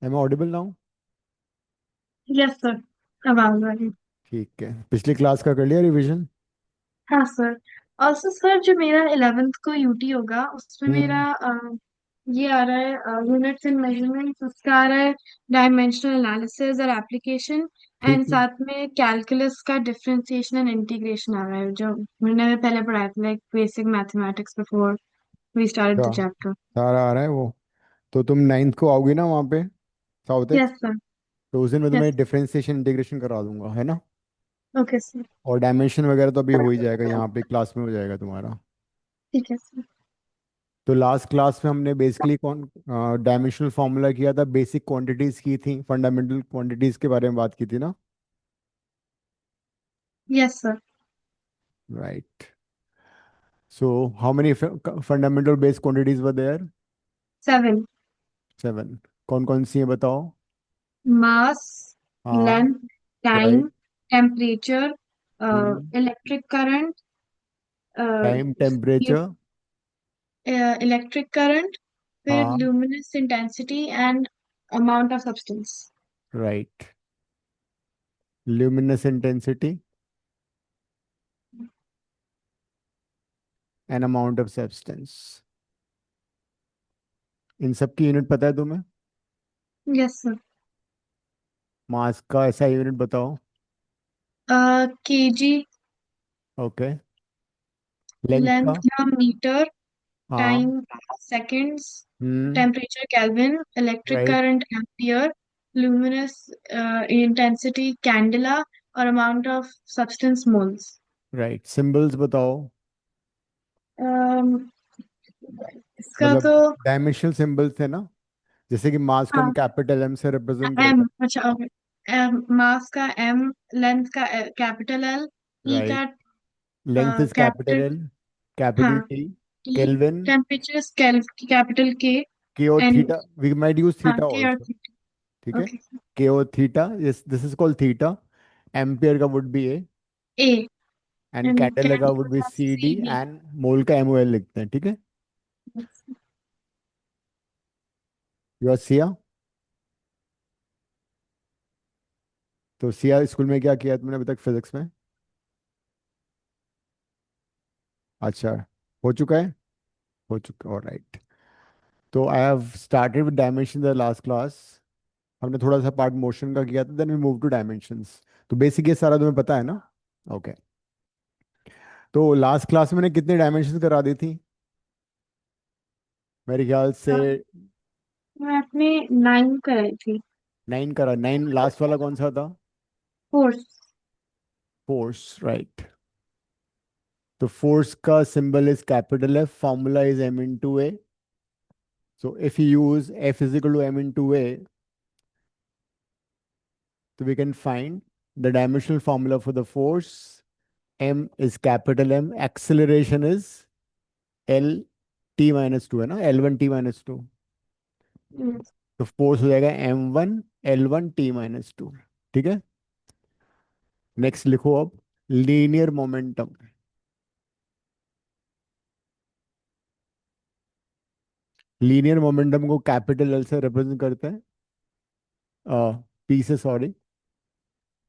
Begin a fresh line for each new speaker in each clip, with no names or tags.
Am audible now?
Yes sir. अब आ रही।
ठीक है, पिछली क्लास का कर लिया रिवीजन?
हाँ सर। ऑल्सो सर, जो मेरा 11th को यूटी होगा उसमें मेरा
हम्म।
ये आ रहा है यूनिट्स एंड मेजरमेंट्स, उसका आ रहा है डायमेंशनल एनालिसिस और एप्लीकेशन। एंड
ठीक है।
साथ में कैलकुलस का डिफरेंशिएशन एंड इंटीग्रेशन आ रहा है, जो मैंने पहले पढ़ाया था, like basic mathematics before we start the
अच्छा,
चैप्टर।
सारा आ रहा है वो। तो तुम नाइन्थ को आओगी ना वहाँ पे, साउथ एक्स?
Yes sir.
तो उस दिन मैं
यस।
तुम्हें डिफरेंशिएशन इंटीग्रेशन करा दूंगा, है ना?
Okay sir.
और डायमेंशन वगैरह तो अभी हो ही जाएगा, यहाँ पे क्लास में हो जाएगा तुम्हारा।
ठीक है सर।
तो लास्ट क्लास में हमने बेसिकली कौन डायमेंशनल फार्मूला किया था, बेसिक क्वांटिटीज की थी, फंडामेंटल क्वांटिटीज के बारे में बात की थी ना?
Yes sir.
Right. So how many fundamental base quantities were there?
7।
7। कौन कौन सी है बताओ?
मास,
हाँ।
Length, time,
right.
Temperature,
hmm.
Electric current,
time, temperature.
Electric current, फिर
हाँ।
Luminous intensity and amount of substance.
Right. Luminous intensity and amount of substance. इन सब की यूनिट पता है तुम्हें?
Yes sir.
मास का ऐसा यूनिट बताओ।
केजी।
ओके। लेंथ
लेंथ
का?
का मीटर।
हाँ।
Time seconds.
Hmm.
Temperature kelvin. Electric
right.
Current ampere. Luminous intensity candela. और amount of substance moles.
Right, symbols बताओ।
इसका
मतलब
तो
डायमेंशनल सिंबल्स थे ना, जैसे कि मास को हम
हाँ,
कैपिटल एम से रिप्रेजेंट करते
एम, अच्छा ओके। मास का एम, लेंथ का कैपिटल एल,
हैं।
E
right.
का
length is capital
capital,
L, capital
हाँ,
T,
T.
Kelvin.
Temperature capital K.
K और
and
theta, we might use
हाँ,
थीटा
के और
ऑल्सो।
थीटा।
ठीक है।
ओके।
के और theta, this is called theta. Ampere का would be A,
A.
And
and
candle का would
candela
B
का
C D,
C B.
And mole का M O L लिखते हैं, ठीक है। You are Siya. तो सिया, स्कूल में क्या किया तुमने अभी तक फिजिक्स में? अच्छा, हो चुका है। हो चुका, ऑलराइट। तो I have started with dimension the last class. हमने थोड़ा सा पार्ट मोशन का किया था, then we move to dimensions. तो बेसिक ये सारा तुम्हें पता है ना? ओके। तो लास्ट क्लास में मैंने कितने डायमेंशन करा दी थी मेरे ख्याल से?
मैं अपने 9 कराई थी।
9 करा। 9 लास्ट वाला कौन सा था?
फोर्स।
Force, right. तो फोर्स का symbol is capital F, formula is M into A. So if you use F is equal to M into A, तो we can find the dimensional formula for the force. M is capital M, acceleration is L T minus two, है ना, L one T minus two. तो force हो जाएगा M one L one T minus to. ठीक है। Next लिखो अब, linear momentum. Linear momentum को कैपिटल एल से रिप्रेजेंट करते हैं, पी से, सॉरी।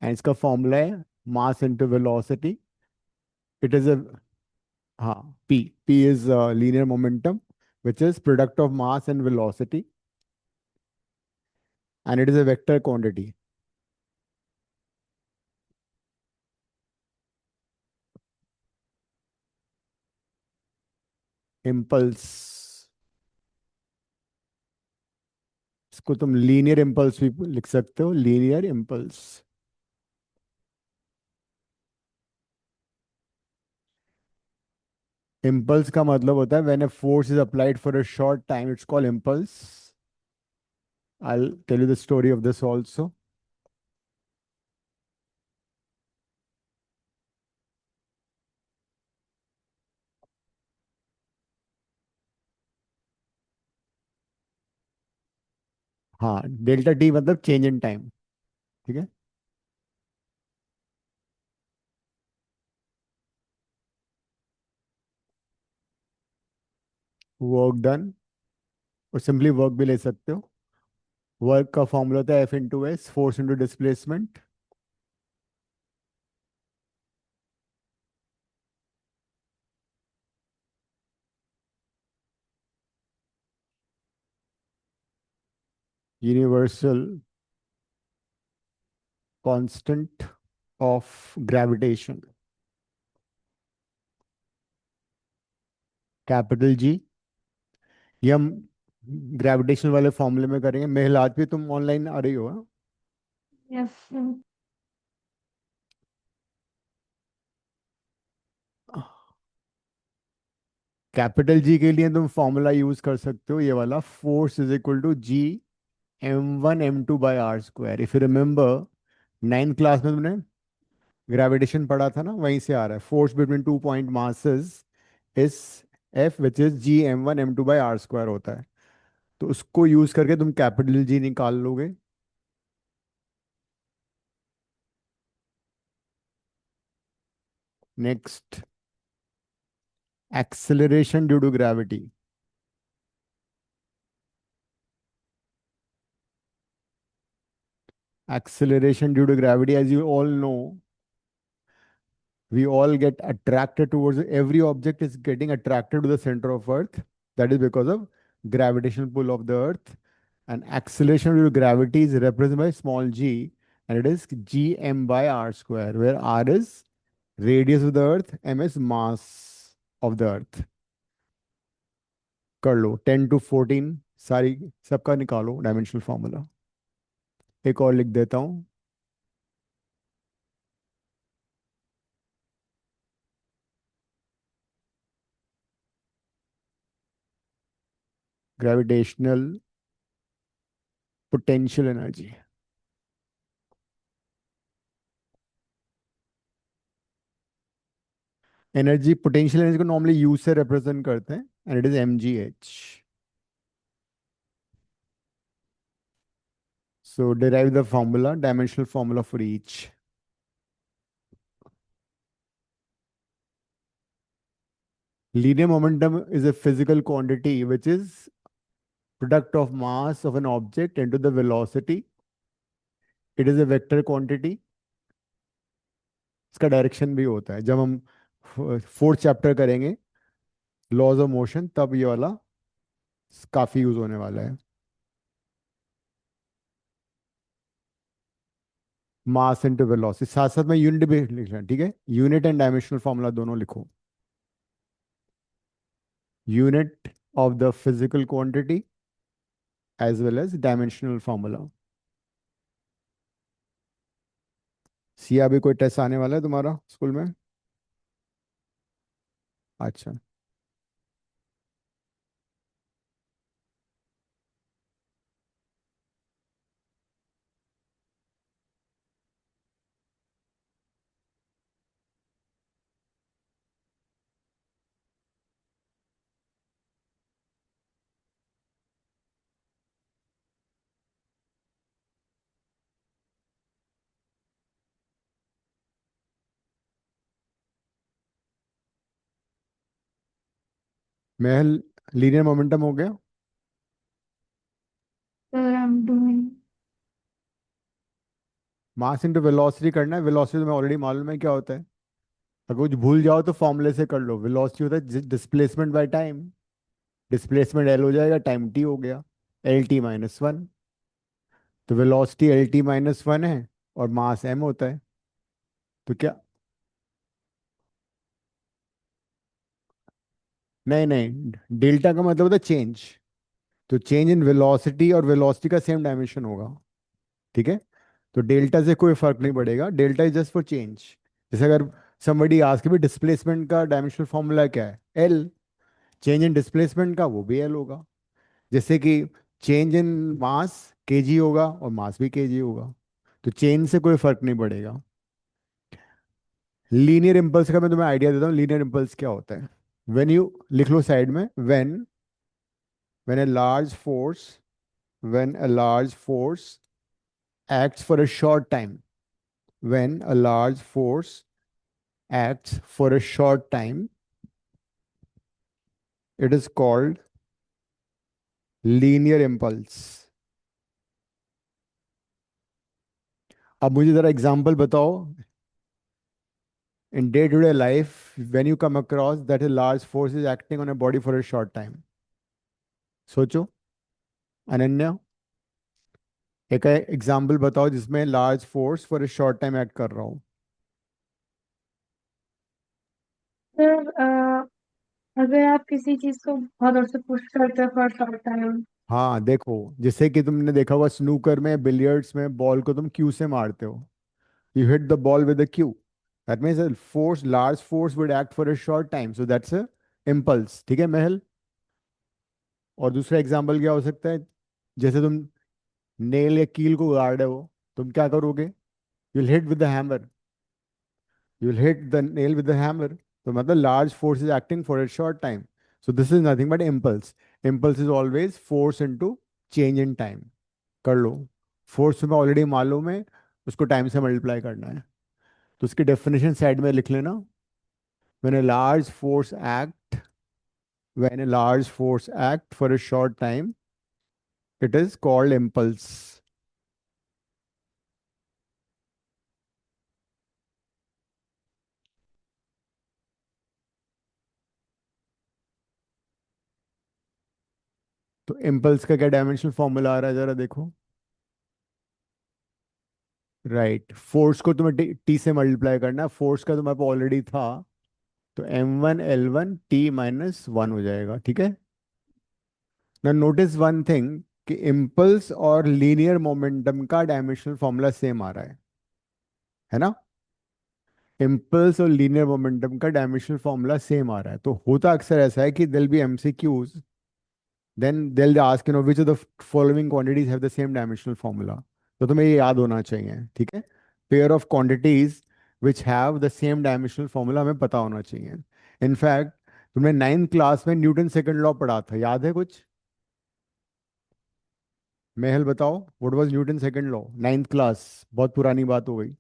एंड इसका फॉर्मूला है mass into velocity. It is a, हाँ, P. P is linear momentum which is product of mass and velocity, and it is a vector quantity. Impulse, इसको तुम linear impulse भी लिख सकते हो, लीनियर इम्पल्स। इम्पल्स का मतलब होता है when a force is applied for a short time, it's called impulse. I will tell you the story of this also. हाँ, डेल्टा टी मतलब चेंज इन टाइम। ठीक है। वर्क डन, और simply work भी ले सकते हो। वर्क का फॉर्मूला होता है F into S, force into displacement. Universal constant of gravitation, capital G. ये हम ग्रेविटेशन वाले फॉर्मूले में करेंगे। मेहल, आज भी तुम ऑनलाइन आ रही हो, हाँ?
यस।
कैपिटल जी के लिए तुम फॉर्मूला यूज कर सकते हो, ये वाला, force is equal to G m1 m2 by r square। If you remember, 9th class में तुमने ग्रेविटेशन पढ़ा था ना, वहीं से आ रहा है। Force between two point masses is F which is g m1 m2 by r square होता है। तो उसको यूज करके तुम कैपिटल जी निकाल लोगे। Next, acceleration due to gravity. Acceleration due to gravity, as you all know, we all get attracted towards, every object is getting attracted to the center of Earth. That is because of gravitational pull of the Earth. And acceleration due to gravity is represented by small g, and it is gm by r square, where r is radius of the Earth, m is mass of the Earth. कर लो 10 to 14, सारी सबका निकालो dimensional formula. एक और लिख देता हूँ, gravitational potential energy. Energy, potential energy को नॉर्मली यू से रिप्रेजेंट करते हैं, and it is mgh। So derive the formula, dimensional formula for each. Linear momentum is a physical quantity which is product of mass of an object into the velocity. It is a vector quantity. इसका direction भी होता है। जब हम fourth chapter करेंगे laws of motion, तब ये वाला काफी यूज होने वाला है। मास इंटू वेलोसिटी, साथ साथ में यूनिट भी लिख लें, ठीक है? यूनिट एंड डायमेंशनल फॉर्मूला दोनों लिखो। Unit of the physical quantity as well as dimensional formula। Siya, भी कोई टेस्ट आने वाला है तुम्हारा स्कूल में? अच्छा। महल, लीनियर मोमेंटम हो गया।
Sir I am doing.
Mass into velocity करना है। वेलोसिटी तो मैं ऑलरेडी मालूम है क्या होता है। अगर कुछ भूल जाओ तो फॉर्मूले से कर लो। वेलोसिटी होता है displacement by time. Displacement L हो जाएगा, टाइम टी हो गया, L t - 1। तो वेलोसिटी L t - 1 है, और मास m होता है। तो क्या, नहीं नहीं, डेल्टा का मतलब होता है चेंज। तो चेंज इन वेलोसिटी और वेलोसिटी का सेम डायमेंशन होगा, ठीक है? तो डेल्टा से कोई फर्क नहीं पड़ेगा, delta is just for change. जैसे अगर समबडी आस्क भी डिस्प्लेसमेंट का डायमेंशनल फॉर्मूला क्या है, एल। चेंज इन डिस्प्लेसमेंट का वो भी एल होगा। जैसे कि चेंज इन मास केजी होगा, और मास भी केजी होगा। तो चेंज से कोई फर्क नहीं पड़ेगा। लीनियर इम्पल्स का मैं तुम्हें आइडिया देता हूँ, लीनियर इम्पल्स क्या होता है। व्हेन यू, लिख लो साइड में, when when a large force when a large force acts for a short time, when a large force acts for a short time, it is called linear impulse। अब मुझे जरा example बताओ, in day to day life when you come across that a large force is acting on a body for a short time. सोचो अनन्या, एक example बताओ जिसमें large force for a short time act कर रहा हो।
Sir अगर आप किसी चीज को बहुत जोर से पुश करते हो फॉर शॉर्ट टाइम।
हाँ देखो, जैसे कि तुमने देखा होगा स्नूकर में, बिलियर्ड्स में बॉल को तुम क्यू से मारते हो, you hit the ball with the Q, that means a force, large force would act for a short time, so that's a impulse. ठीक है महल? और दूसरा एग्जांपल क्या हो सकता है? जैसे तुम नेल या कील को गाड़ रहे हो, तुम क्या करोगे? you'll hit with the hammer, you'll hit the nail with the hammer, तो मतलब large force is acting for a short time, so this is nothing but impulse. Impulse is always force into change in time। कर लो, force तुम्हें already मालूम है, उसको time से multiply करना है, तो उसकी डेफिनेशन साइड में लिख लेना। when a large force act when a large force act for a short time, it is called impulse। तो इम्पल्स का क्या डायमेंशनल फॉर्मूला आ रहा है जरा देखो। राइट, फोर्स को तुम्हें टी से मल्टीप्लाई करना है, फोर्स का तुम्हारे पास ऑलरेडी था, तो m1 L1 T - 1 हो जाएगा। ठीक है ना? नोटिस वन थिंग कि इम्पल्स और लीनियर मोमेंटम का डायमेंशनल फॉर्मूला सेम आ रहा है ना? इम्पल्स और लीनियर मोमेंटम का डायमेंशनल फॉर्मूला सेम आ रहा है, तो होता अक्सर ऐसा है कि दिल B MCQs, then they'll ask, which of the following quantities have the same dimensional formula। तो तुम्हें ये याद होना चाहिए। ठीक है, pair of quantities which have the same dimensional formula हमें पता होना चाहिए। इनफैक्ट तुमने 9th क्लास में न्यूटन सेकंड लॉ पढ़ा था, याद है कुछ? मेहल बताओ, what was Newton second law, 9th class, बहुत पुरानी बात हो गई,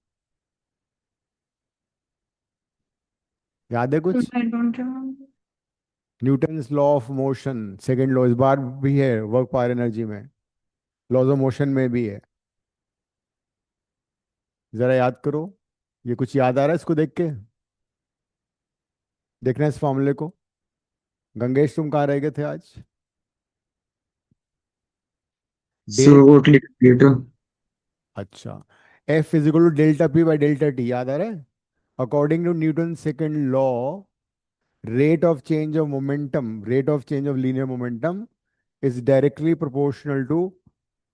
याद है कुछ?
I don't remember.
Newton's law of motion second law, इस बार भी है वर्क पावर एनर्जी में, लॉज ऑफ मोशन में भी है, जरा याद करो। ये कुछ याद आ रहा है इसको देख के? देखना इस फॉर्मूले को। गंगेश तुम कहाँ रह गए थे आज? डेल,
सुबह लिख दिए तो।
अच्छा, F is equal to delta P by delta T, याद आ रहा है? According to Newton second law, rate of change of linear momentum is directly proportional to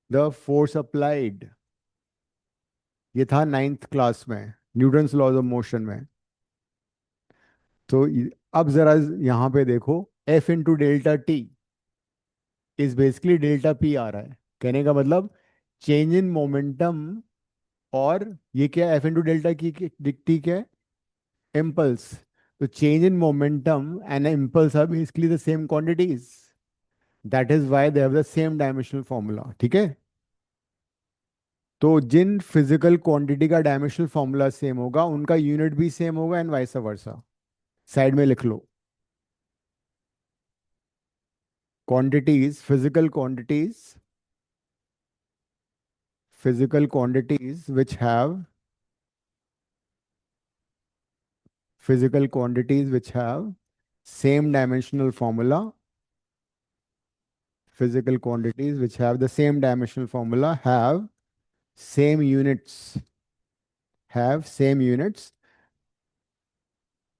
the force applied। ये था 9th क्लास में, न्यूटन्स लॉज ऑफ मोशन में। तो अब जरा यहाँ पे देखो, F into delta T is basically delta P आ रहा है, कहने का मतलब चेंज इन मोमेंटम, और ये क्या एफ इंटू डेल्टा की टी क्या है? इम्पल्स। तो change in momentum and impulse are basically the same quantities, that is why they have the same dimensional formula. ठीक है, तो जिन फिजिकल क्वांटिटी का डायमेंशनल फॉर्मूला सेम होगा उनका यूनिट भी सेम होगा एंड वाइस वर्सा। साइड में लिख लो, quantities, physical quantities which have same dimensional formula, physical quantities which have the same dimensional formula have same units,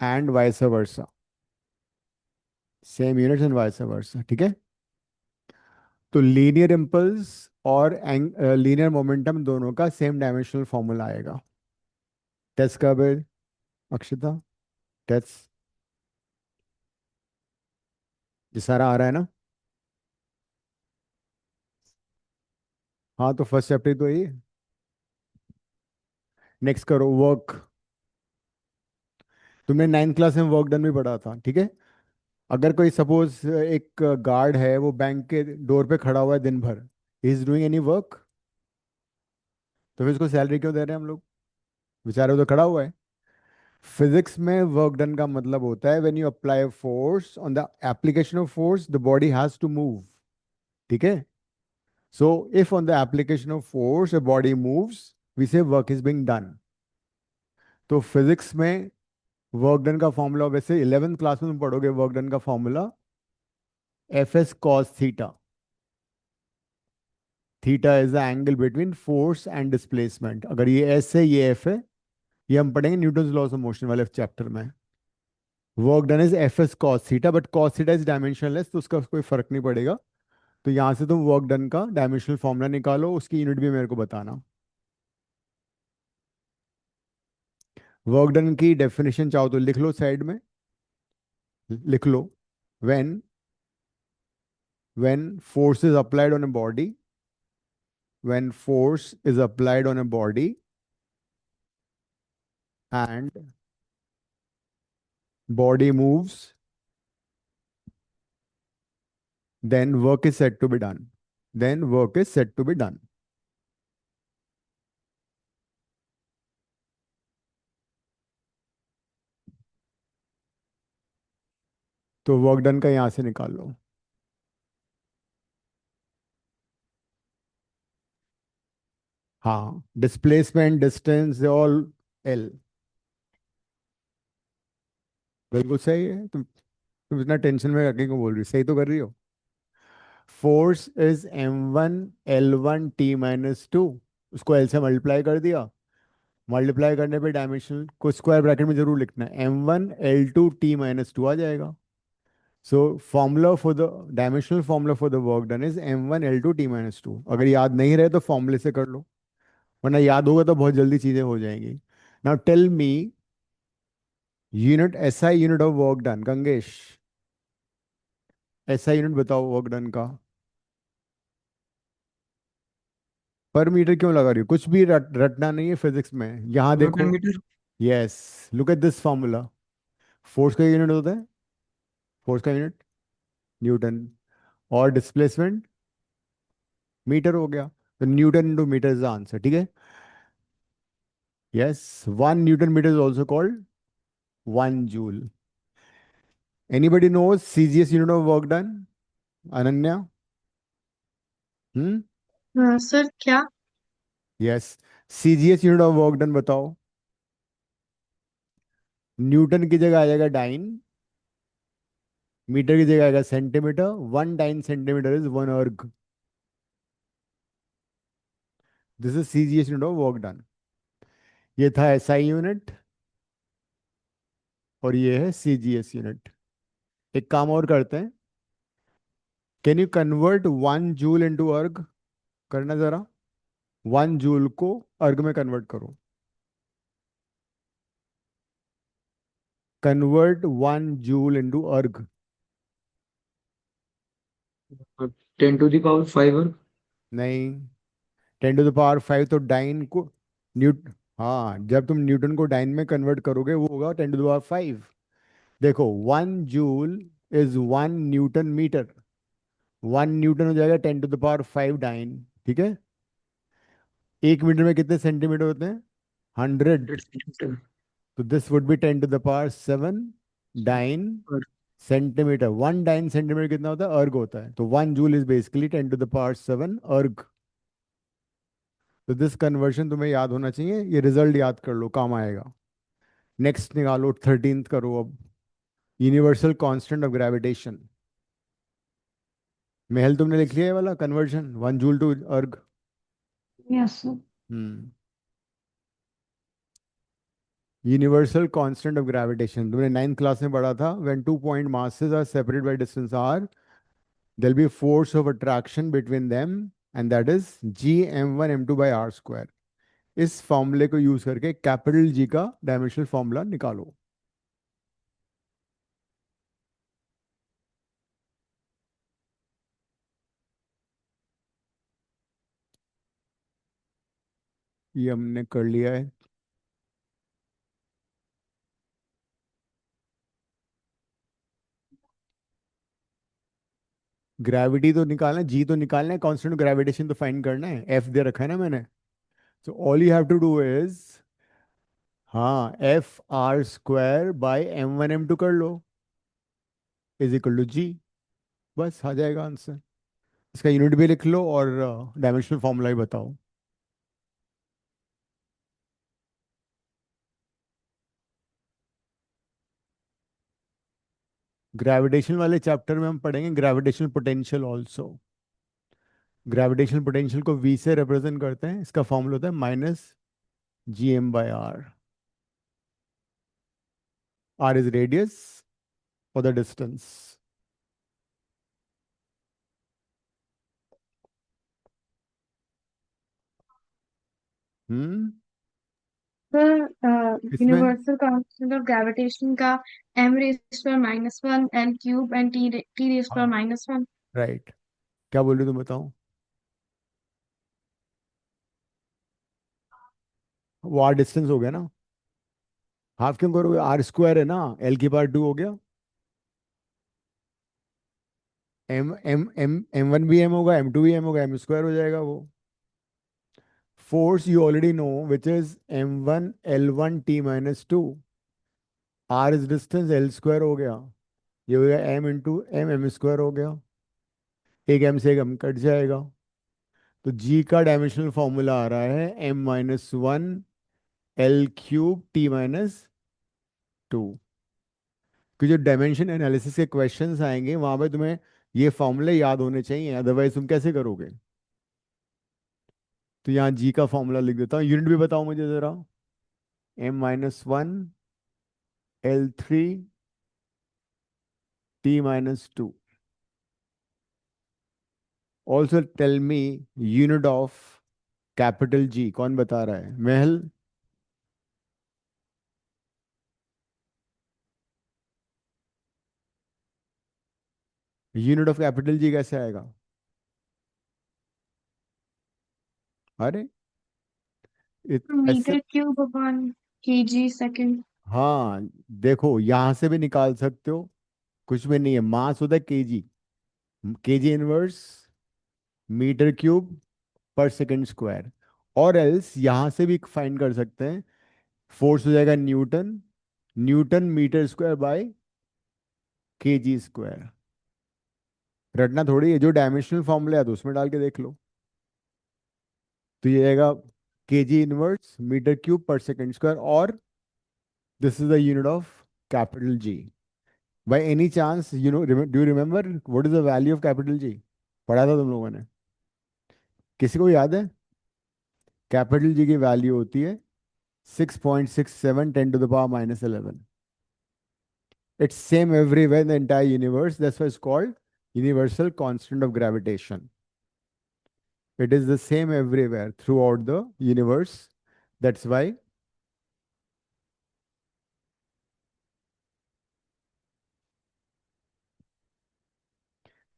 and vice versa, same units and vice versa। ठीक है, तो linear impulse और linear momentum दोनों का same dimensional formula आएगा। Test कब है Akshita? Test ये सारा आ रहा है ना? हाँ, तो फर्स्ट चैप्टर तो ये। नेक्स्ट करो वर्क। तुमने 9th क्लास में वर्क डन भी पढ़ा था। ठीक है, अगर कोई सपोज एक गार्ड है, वो बैंक के डोर पे खड़ा हुआ है दिन भर, इज डूइंग एनी वर्क, तो फिर उसको सैलरी क्यों दे रहे हैं हम लोग? बेचारे वो तो खड़ा हुआ है। फिजिक्स में वर्क डन का मतलब होता है when you apply force, on the application of force the body has to move. ठीक है, so if on the application of force a body moves, we say work is being done. तो physics में work done का formula, वैसे 11th class में तुम पढ़ोगे work done का formula, F S cos theta. Theta is the angle between force and displacement. अगर ये एस है ये एफ है, ये हम पढ़ेंगे न्यूटन लॉस ऑफ मोशन वाले चैप्टर में। Work done is F S cos theta, but cos theta is dimensionless, तो उसका कोई फर्क नहीं पड़ेगा। तो यहाँ से तुम वर्क डन का डायमेंशनल फॉर्मूला निकालो, उसकी यूनिट भी मेरे को बताना। वर्क डन की डेफिनेशन चाहो तो लिख लो साइड में, लिख लो। When when force is applied on a body, when force is applied on a body and body moves, then work is said to be done. Then work is said to be done. तो work done का यहां से निकाल लो। हाँ, displacement, distance, all L. बिल्कुल सही है। तुम इतना टेंशन में रखने को बोल रही हो, सही तो कर रही हो। Force is m1 L1 T-2, उसको एल से मल्टीप्लाई कर दिया। मल्टीप्लाई करने पे डायमेंशन को स्क्वायर ब्रैकेट में जरूर लिखना है, m1 L2 T-2 आ जाएगा। So formula for the dimensional formula for the work done is m1 L2 T-2। अगर याद नहीं रहे तो फॉर्मूले से कर लो, वरना याद होगा तो बहुत जल्दी चीजें हो जाएंगी। Now tell me unit, SI unit of work done, Gangesh. SI unit बताओ वर्क डन का। पर मीटर क्यों लगा रही हो? कुछ भी रटना नहीं है फिजिक्स में, यहाँ
न्यूटन
देखो।
Meter.
Yes, look at this formula. Force का यूनिट होता है, फोर्स का यूनिट न्यूटन, और डिस्प्लेसमेंट मीटर हो गया। तो Newton into meter is the answer, ठीक है। Yes, 1 Newton meter is also called 1 joule. Anybody knows CGS unit of work done? Ananya? Hmm?
Sir क्या?
Yes, CGS unit of work done बताओ। Newton की जगह आ जाएगा डाइन, मीटर की जगह आएगा सेंटीमीटर। 1 डाइन सेंटीमीटर इज 1 अर्ग। This is CGS unit of work done. ये था एसआई यूनिट, और ये है सीजीएस यूनिट। एक काम और करते हैं, can you convert 1 joule into अर्ग? करना जरा, 1 जूल को अर्ग में कन्वर्ट करो। कन्वर्ट 1 जूल इनटू अर्ग।
10⁵
नहीं, 10⁵ तो डाइन को न्यूट हाँ, जब तुम न्यूटन को डाइन में कन्वर्ट करोगे वो होगा 10⁵। देखो, 1 joule is 1 Newton meter। 1 Newton हो जाएगा 10⁵ डाइन, ठीक है। 1 मीटर में कितने सेंटीमीटर होते हैं? 100।
100 सेंटीमीटर।
तो दिस वुड बी 10⁵ डाइन
और
सेंटीमीटर। 1 डाइन सेंटीमीटर कितना होता है? अर्ग होता है। तो 1 जूल इज बेसिकली 10⁵ अर्ग। तो दिस कन्वर्शन तुम्हें याद होना चाहिए, ये रिजल्ट याद कर लो, काम आएगा। नेक्स्ट निकालो, 13th करो अब। Universal constant of gravitation. Mahal, तुमने लिख लिया ये वाला conversion, 1 joule to erg?
Yes sir.
Hmm. Universal constant of gravitation तुमने 9th क्लास में पढ़ा था। When 2 point masses are separate by distance r, there'll be force of attraction between them, and that is G m1 m2 by r square। इस फॉर्मूले को use करके capital G का dimensional formula निकालो। ये हमने कर लिया है। ग्रेविटी तो निकालना है, जी तो निकालना है, कांस्टेंट ग्रेविटेशन तो फाइंड करना है, एफ दे रखा है ना मैंने। So all you have to do is, हाँ, F r² by m1 m2 कर लो, इज इक्वल टू जी। बस आ जाएगा आंसर। इसका यूनिट भी लिख लो और डायमेंशनल फॉर्मूला भी बताओ। ग्रेविटेशन वाले चैप्टर में हम पढ़ेंगे gravitational potential also. Gravitational potential को वी से रिप्रेजेंट करते हैं, इसका फॉर्मूला होता है -gm/r। r इज रेडियस और द डिस्टेंस। हम्म।
सर
इसमें
यूनिवर्सल कांस्टेंट ऑफ ग्रेविटेशन का m⁻⁻⁻⁻⁻⁻⁻⁻⁻⁻⁻⁻⁻⁻⁻⁻⁻⁻⁻⁻⁻⁻⁻⁻⁻⁻⁻⁻⁻⁻⁻⁻⁻⁻⁻⁻⁻⁻⁻ वो आर डिस्टेंस हो गया ना। हाफ क्यों करोगे, आर स्क्वायर है ना, एल की पावर 2 हो गया। एम एम एम m1 भी m होगा, m2 भी m होगा, m स्क्वायर हो जाएगा वो। Force you already know which is m1L1T-2। R is distance, L square हो गया, ये हो गया m स्क्वायर हो गया। एक m से एक m कट जाएगा। तो g का डायमेंशनल फॉर्मूला आ रहा है m-1L3T-2। कि जो डायमेंशन एनालिसिस के क्वेश्चंस आएंगे वहां पे तुम्हें ये फॉर्मूले याद होने चाहिए, अदरवाइज तुम कैसे करोगे। तो यहाँ जी का फॉर्मूला लिख देता हूँ, यूनिट भी बताओ मुझे जरा। m-1L3T-2। Also tell me unit of capital G, कौन बता रहा है, महल। यूनिट ऑफ कैपिटल जी कैसे आएगा। अरे ऐसे। Metre cube upon KG second.
हाँ, देखो यहां से भी निकाल सकते हो, कुछ भी नहीं है, मास होता है KG, KG inverse metre cube पर सेकंड स्क्वायर। और एल्स यहां से भी फाइंड कर सकते हैं, फोर्स हो जाएगा newton, newton metre square by KG square. रटना थोड़ी है, जो डायमेंशनल फॉर्मूला है तो उसमें डाल के देख लो। तो ये आएगा केजी इनवर्स मीटर क्यूब पर सेकंड स्क्वायर, और this is the unit of capital ji. By any chance you know, do you remember what is the value of capital जी, पढ़ा था तुम लोगों ने, किसी को याद है। कैपिटल जी की वैल्यू होती है 6.67 10⁻⁻11। It's same everywhere in the entire universe. That's why it's called universal constant of gravitation. It is the same everywhere throughout the universe. That's why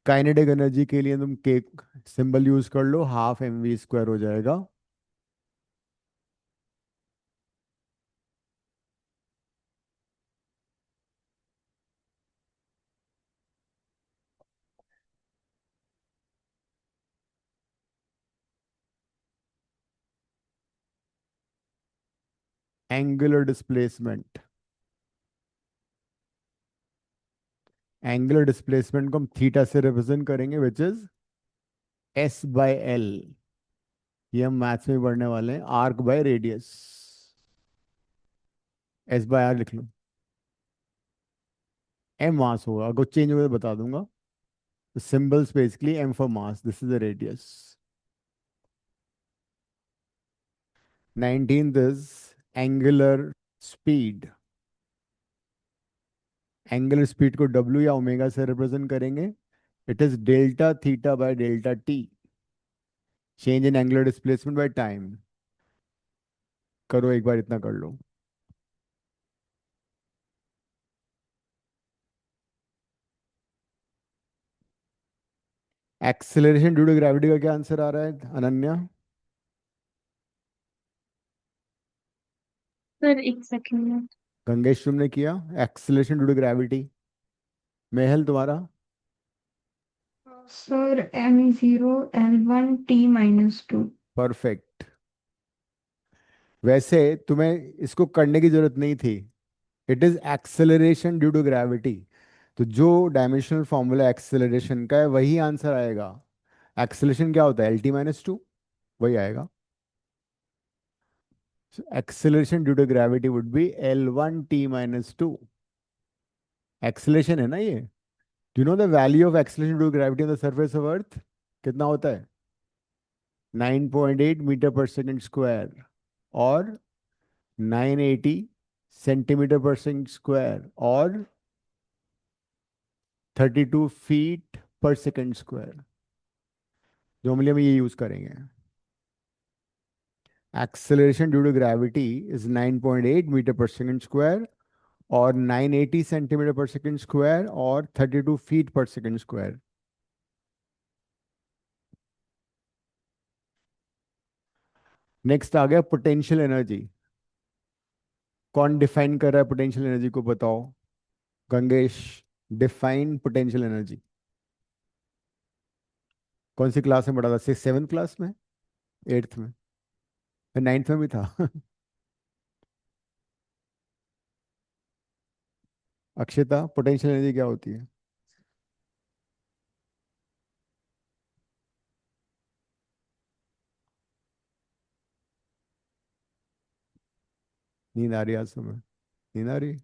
kinetic energy के लिए तुम के सिंबल यूज कर लो, ½ mv² हो जाएगा। Angular displacement, angular displacement को हम theta से रिप्रेजेंट करेंगे विच इज S/L। ये हम मैथ्स में पढ़ने वाले हैं, आर्क बाय रेडियस। S/R लिख लो, m मास होगा, अगर चेंज हो तो बता दूंगा। The symbols basically m for mass. This is the radius. 19th is angular speed. Angular speed को w या ओमेगा से रिप्रेजेंट करेंगे। It is delta theta by delta T, change in angular displacement by time. करो एक बार, इतना कर लो। Acceleration due to gravity का क्या आंसर आ रहा है अनन्या।
सर एक सेकंड।
गंगेश तुमने किया एक्सेलरेशन ड्यू टू ग्रेविटी। मेहल तुम्हारा।
Sir m0L1T-2।
परफेक्ट। वैसे तुम्हें इसको करने की जरूरत नहीं थी, it is acceleration due to gravity. तो जो डायमेंशनल फॉर्मूला एक्सेलरेशन का है वही आंसर आएगा। एक्सेलरेशन क्या होता है, L t-2, वही आएगा। Acceleration due to gravity would be L1T-2। Acceleration है ना ये। Do you know the value of acceleration due to gravity on the surface of Earth? कितना होता है? 9.8 मीटर पर सेकंड स्क्वायर, और 980 सेंटीमीटर पर सेकंड स्क्वायर, और 32 फीट पर सेकंड स्क्वायर। जो हम ये यूज करेंगे। Acceleration due to gravity is 9.8 metre per second square, और 980 सेंटीमीटर पर सेकंड स्क्वायर, और 32 फीट पर सेकंड स्क्वायर। नेक्स्ट आ गया पोटेंशियल एनर्जी। कौन डिफाइन कर रहा है पोटेंशियल एनर्जी को, बताओ। Gangesh, define potential energy. कौन सी क्लास में पढ़ा था? 7th क्लास में, 8th में, 9th में भी था। अक्षिता, पोटेंशियल एनर्जी क्या होती है? नींद आ रही है आज तुम्हें? नींद आ रही?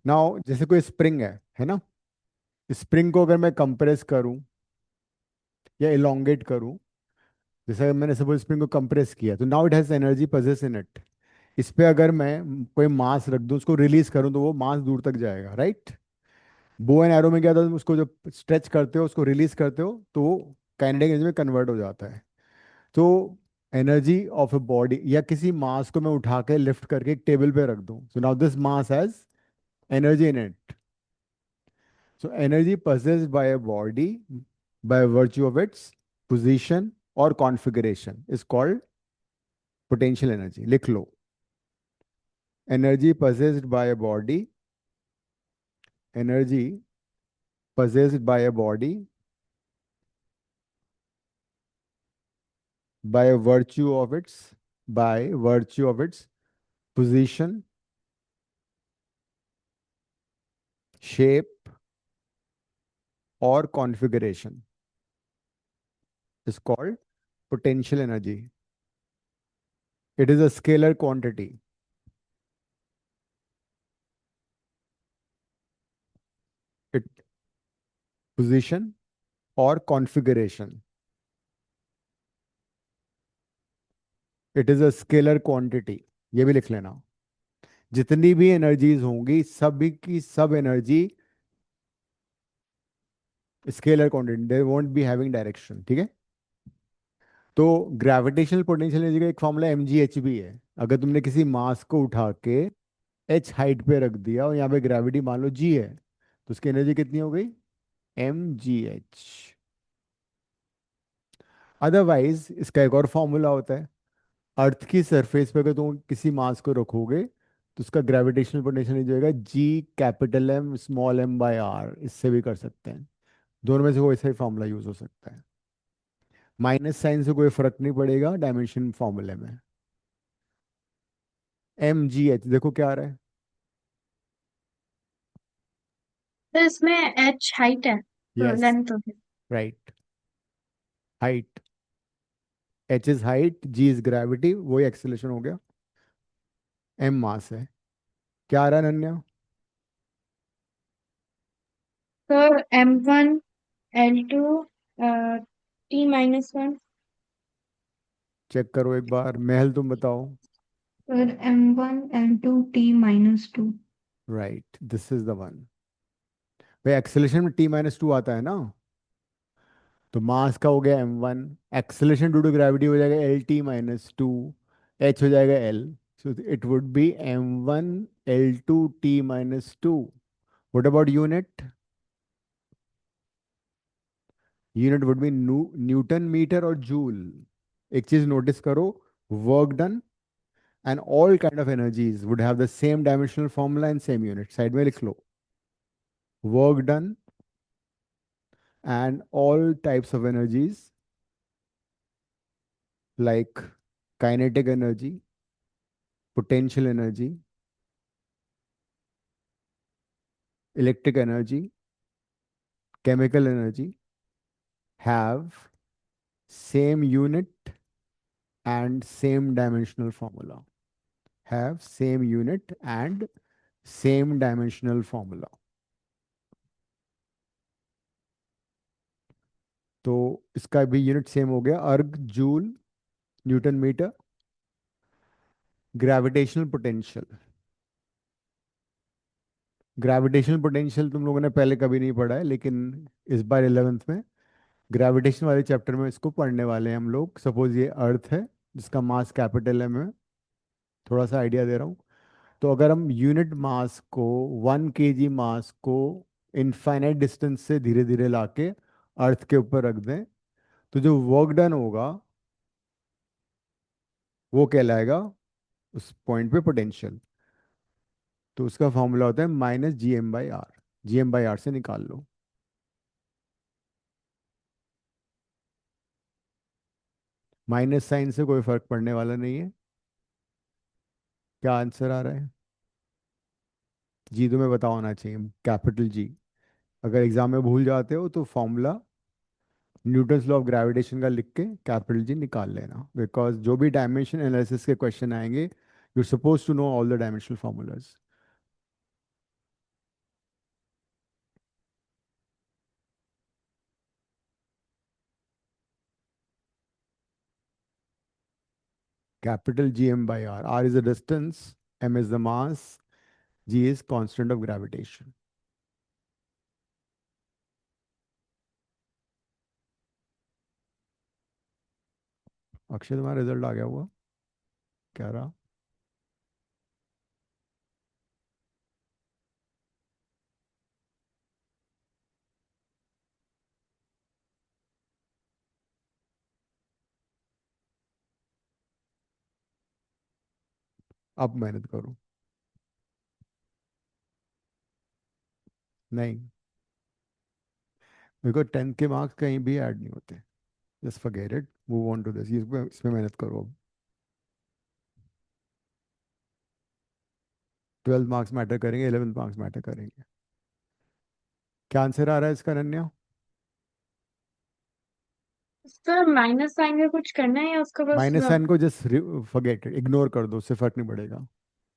नाउ जैसे कोई स्प्रिंग है ना? स्प्रिंग को अगर मैं कंप्रेस करूं या इलोंगेट करूं, जैसे अगर मैंने सपोज स्प्रिंग को कंप्रेस किया, तो now it has energy possess in it. इस पे अगर मैं कोई मास रख दूं, उसको रिलीज करूं, तो वो मास दूर तक जाएगा, राइट? बो एंड एरो में क्या था, तुम उसको जब स्ट्रेच करते हो, उसको रिलीज करते हो, तो वो काइनेटिक एनर्जी में कन्वर्ट हो जाता है। तो एनर्जी ऑफ ए बॉडी या किसी मास को मैं उठा के लिफ्ट करके एक टेबल पे रख दूं, so now this mass has energy in it. So energy possessed by a body by virtue of its position or configuration is called potential energy. लिख लो, energy possessed by a body, energy possessed by a body by virtue of its position, shape or configuration is called potential energy. It is a scalar quantity. It position or configuration. It is a scalar quantity. ये भी लिख लेना। जितनी भी energies होंगी, सभी की सब energy scalar quantity, they won't be having direction, ठीक है? तो ग्रेविटेशनल पोटेंशियल एनर्जी का एक फॉर्मूला एम जी एच भी है। अगर तुमने किसी मास को उठा के एच हाइट पे रख दिया और यहाँ पे ग्रेविटी मान लो जी है, तो उसकी एनर्जी कितनी हो गई? M G H. अदरवाइज इसका एक और फॉर्मूला होता है। अर्थ की सरफेस पे अगर तुम किसी मास को रखोगे, तो उसका ग्रेविटेशनल पोटेंशियल जो होगा G capital M small M by R. इससे भी कर सकते हैं। दोनों में से कोई सा ही फॉर्मूला यूज हो सकता है। माइनस साइन से कोई फर्क नहीं पड़ेगा डायमेंशन फॉर्मूले में। एम जी एच देखो क्या आ रहा है?
तो इसमें एच हाइट है, तो
यस,
लेंथ होगी।
Right, height. H is height, G is gravity, वही एक्सेलेरेशन हो गया। एम मास है। क्या आ रहा है नन्या?
तो M1 L2 T-1,
चेक करो एक बार, महल तुम बताओ।
फिर M1 L2 T-2।
Right, this is the one. भाई एक्सेलेरेशन में T-2 आता है ना? तो मास का हो गया m1, acceleration due to gravity हो जाएगा L T-2, h हो जाएगा l। So it would be m1 L2 T-2। What about unit? Unit would be newton metre और जूल। एक चीज नोटिस करो, work done and all kind of energies would have the same dimensional formula and same unit. Side में लिख लो, work done and all types of energies like kinetic energy, potential energy, electric energy, chemical energy have same unit and same dimensional formula. Have same unit and
same dimensional formula. तो इसका भी unit same हो गया, erg joule newton metre. Gravitational potential, gravitational potential तुम लोगों ने पहले कभी नहीं पढ़ा है, लेकिन इस बार 11th में ग्रेविटेशन वाले चैप्टर में इसको पढ़ने वाले हैं हम लोग। सपोज ये अर्थ है जिसका मास कैपिटल है, मैं थोड़ा सा आइडिया दे रहा हूँ। तो अगर हम यूनिट मास को, 1 kg मास को इनफाइनाइट डिस्टेंस से धीरे धीरे लाके अर्थ के ऊपर रख दें, तो जो वर्क डन होगा वो कहलाएगा उस पॉइंट पे पोटेंशियल। तो उसका फॉर्मूला होता है -Gm/r। Gm/r से निकाल लो। माइनस साइन से कोई फर्क पड़ने वाला नहीं है। क्या आंसर आ रहा है? जी तुम्हें पता होना चाहिए, कैपिटल जी। अगर एग्जाम में भूल जाते हो तो formula Newton's law of gravitation का लिख के कैपिटल जी निकाल लेना, बिकॉज जो भी डायमेंशन एनालिसिस के क्वेश्चन आएंगे you suppose to know all the dimensional formulas. Capital Gm/r, r is the distance, m is the mass, g is constant of gravitation। Akshay तुम्हारा रिजल्ट आ गया हुआ क्या रहा? अब मेहनत करो। नहीं, बिकॉज 10th के मार्क्स कहीं भी ऐड नहीं होते। Just forget it, move on to this. इसमें मेहनत करो अब। 12th मार्क्स मैटर करेंगे, 11th मार्क्स मैटर करेंगे। क्या आंसर आ रहा है इसका अनन्या?
सर माइनस साइन में कुछ करना है या उसका बस
माइनस साइन को जस्ट फॉरगेट इट, इग्नोर कर दो, उससे फर्क नहीं पड़ेगा।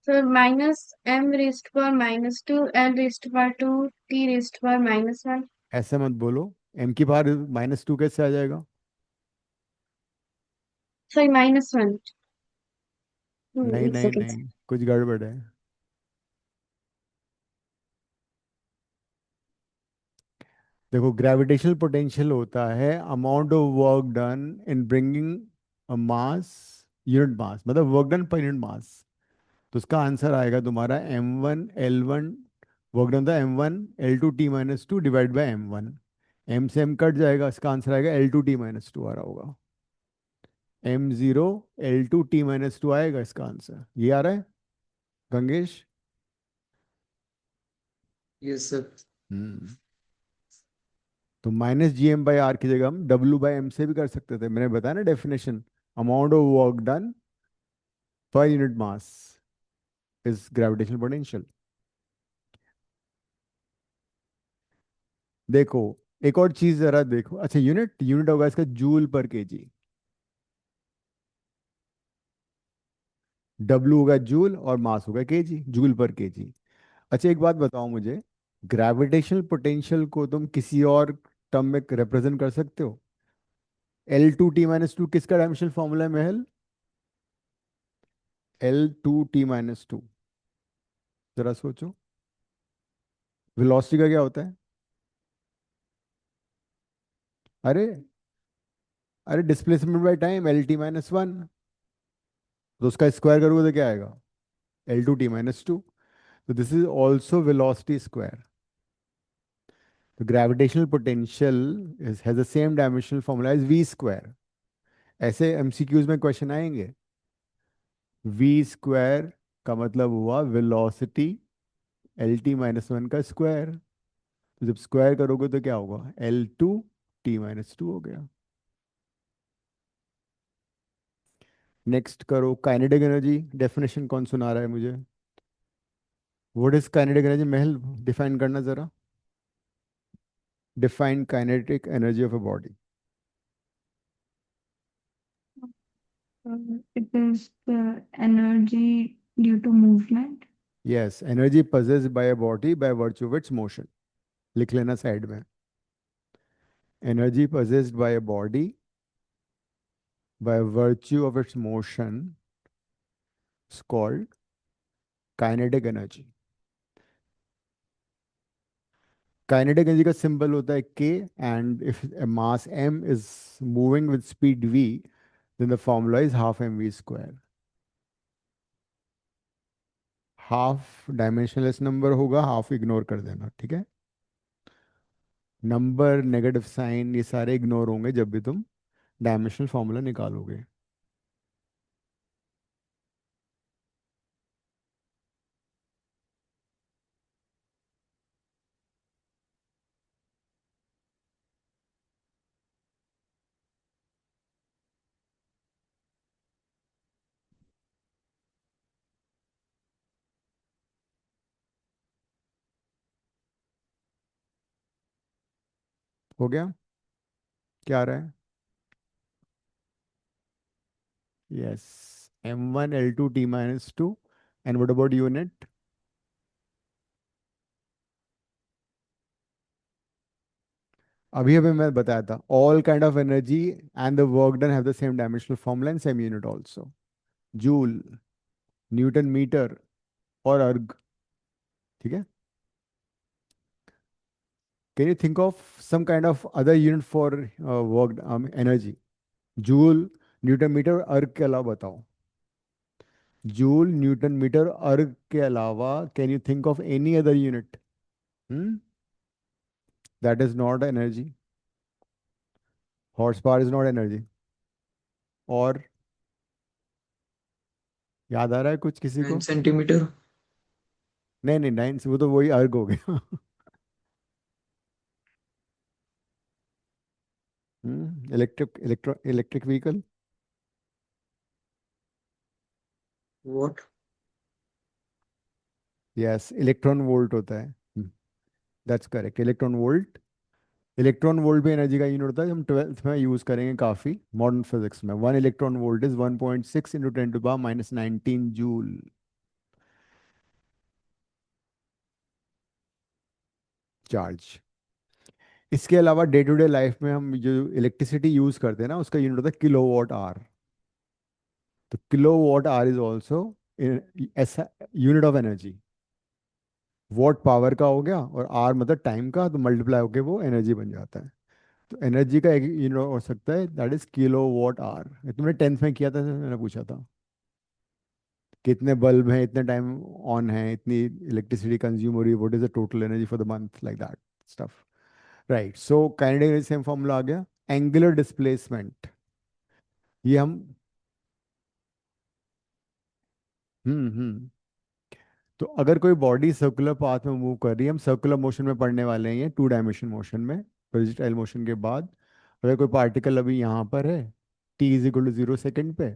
Sir -m⁻²−2 l⁻²T⁻²?
ऐसे मत बोलो, m की पावर -2 कैसे आ जाएगा?
सॉरी -1।
नहीं
एक
नहीं
सेकेंड।
नहीं, कुछ गड़बड़ है। देखो, ग्रेविटेशनल पोटेंशियल होता है amount of work done in bringing a mass, unit mass मतलब work done per unit mass. तो उसका आंसर आएगा तुम्हारा m1 L1। वर्क डन था m1 L2T-2 divide by m1। m से m कट जाएगा, इसका आंसर आएगा L2T-2 आ रहा होगा। m0 L2T-2 आएगा इसका आंसर। ये आ रहा है गंगेश?
Yes sir.
हम्म। तो -Gm/r की जगह हम W/m से भी कर सकते थे, मैंने बताया ना definition. Amount of work done per unit mass is gravitational potential. देखो, एक और चीज जरा देखो। अच्छा, यूनिट यूनिट होगा इसका जूल पर केजी। W होगा जूल और मास होगा केजी, जूल पर केजी। अच्छा, एक बात बताओ मुझे, ग्रेविटेशनल पोटेंशियल को तुम किसी और टर्म में रिप्रेजेंट कर सकते हो? L2T-2 किसका डायमेंशनल फॉर्मूला है महल? L2T-2, जरा सोचो। वेलोसिटी का क्या होता है? अरे, अरे displacement by time, L T-1। तो उसका स्क्वायर करोगे तो क्या आएगा? L2T-2। तो this is also velocity square. तो gravitational potential has the same dimensional formula as V square. ऐसे एमसीक्यूज में क्वेश्चन आएंगे। वी स्क्वायर का मतलब हुआ वेलोसिटी L T-1 का स्क्वायर। तो जब स्क्वायर करोगे तो क्या होगा? L2T-2 हो गया। नेक्स्ट करो, काइनेटिक एनर्जी डेफिनेशन कौन सुना रहा है मुझे? What is kinetic energy Mahal? Define करना जरा। Define kinetic energy of a body.
It is the energy due to movement.
Yes, energy possessed by a body by virtue of its motion. लिख लेना side में. Energy possessed by a body by virtue of its motion is called kinetic energy. Kinetic energy का symbol होता है K, and if a mass m is moving with speed v, then the formula is half mv square. Half dimensionless number होगा, half ignore कर देना, ठीक है. Number, negative sign, ये सारे इग्नोर होंगे जब भी तुम डायमेंशनल फॉर्मूला निकालोगे. हो गया? क्या आ रहा है? Yes. m1 L2 T-2. And what about unit? अभी अभी मैं बताया था, all kind of energy and the work done have the same dimensional formula and same unit also. Joule, newton metre और अर्ग. ठीक है. Can you think of some kind of other unit for work energy? Joule, newton metre, erg के अलावा बताओ. Joule, newton metre, erg के अलावा can you think of any other unit? That is not energy. Horse power is not energy. और याद आ रहा है कुछ किसी को?
9 सेंटीमीटर.
नहीं नहीं, 9 से वो तो वही अर्ग हो गया. Electric vehicle.
What.
Yes, electron volt होता है. That's correct, electron volt. Electron volt भी एनर्जी का यूनिट होता है, हम 12th में यूज करेंगे काफी मॉडर्न फिजिक्स में. 1 electron volt is 1.6 × 10⁻⁹ joule. Charge. इसके अलावा डे टू डे लाइफ में हम जो इलेक्ट्रिसिटी यूज करते हैं ना, उसका यूनिट होता है किलोवाट आवर. तो किलोवाट आवर इज ऑल्सो ऐसा unit of energy. What power का हो गया और आर मतलब टाइम का, तो मल्टीप्लाई होके वो एनर्जी बन जाता है. तो एनर्जी का एक यूनिट हो सकता है, दैट इज किलोवाट आवर. तुमने 10th में किया था, मैंने पूछा था कितने बल्ब हैं, इतने टाइम ऑन है, इतनी इलेक्ट्रिसिटी कंज्यूम हो रही है, what is the total energy for the month, like that stuff. Right. So kinetic energy same formula आ गया. एंगुलर डिस्प्लेसमेंट, ये हम हम्म. तो अगर कोई बॉडी सर्कुलर पाथ में मूव कर रही है, हम सर्कुलर मोशन में पढ़ने वाले हैं, ये 2 डायमेंशन मोशन में, प्रोजेक्टाइल मोशन के बाद. अगर कोई पार्टिकल अभी यहाँ पर है, t = 0 सेकेंड पे,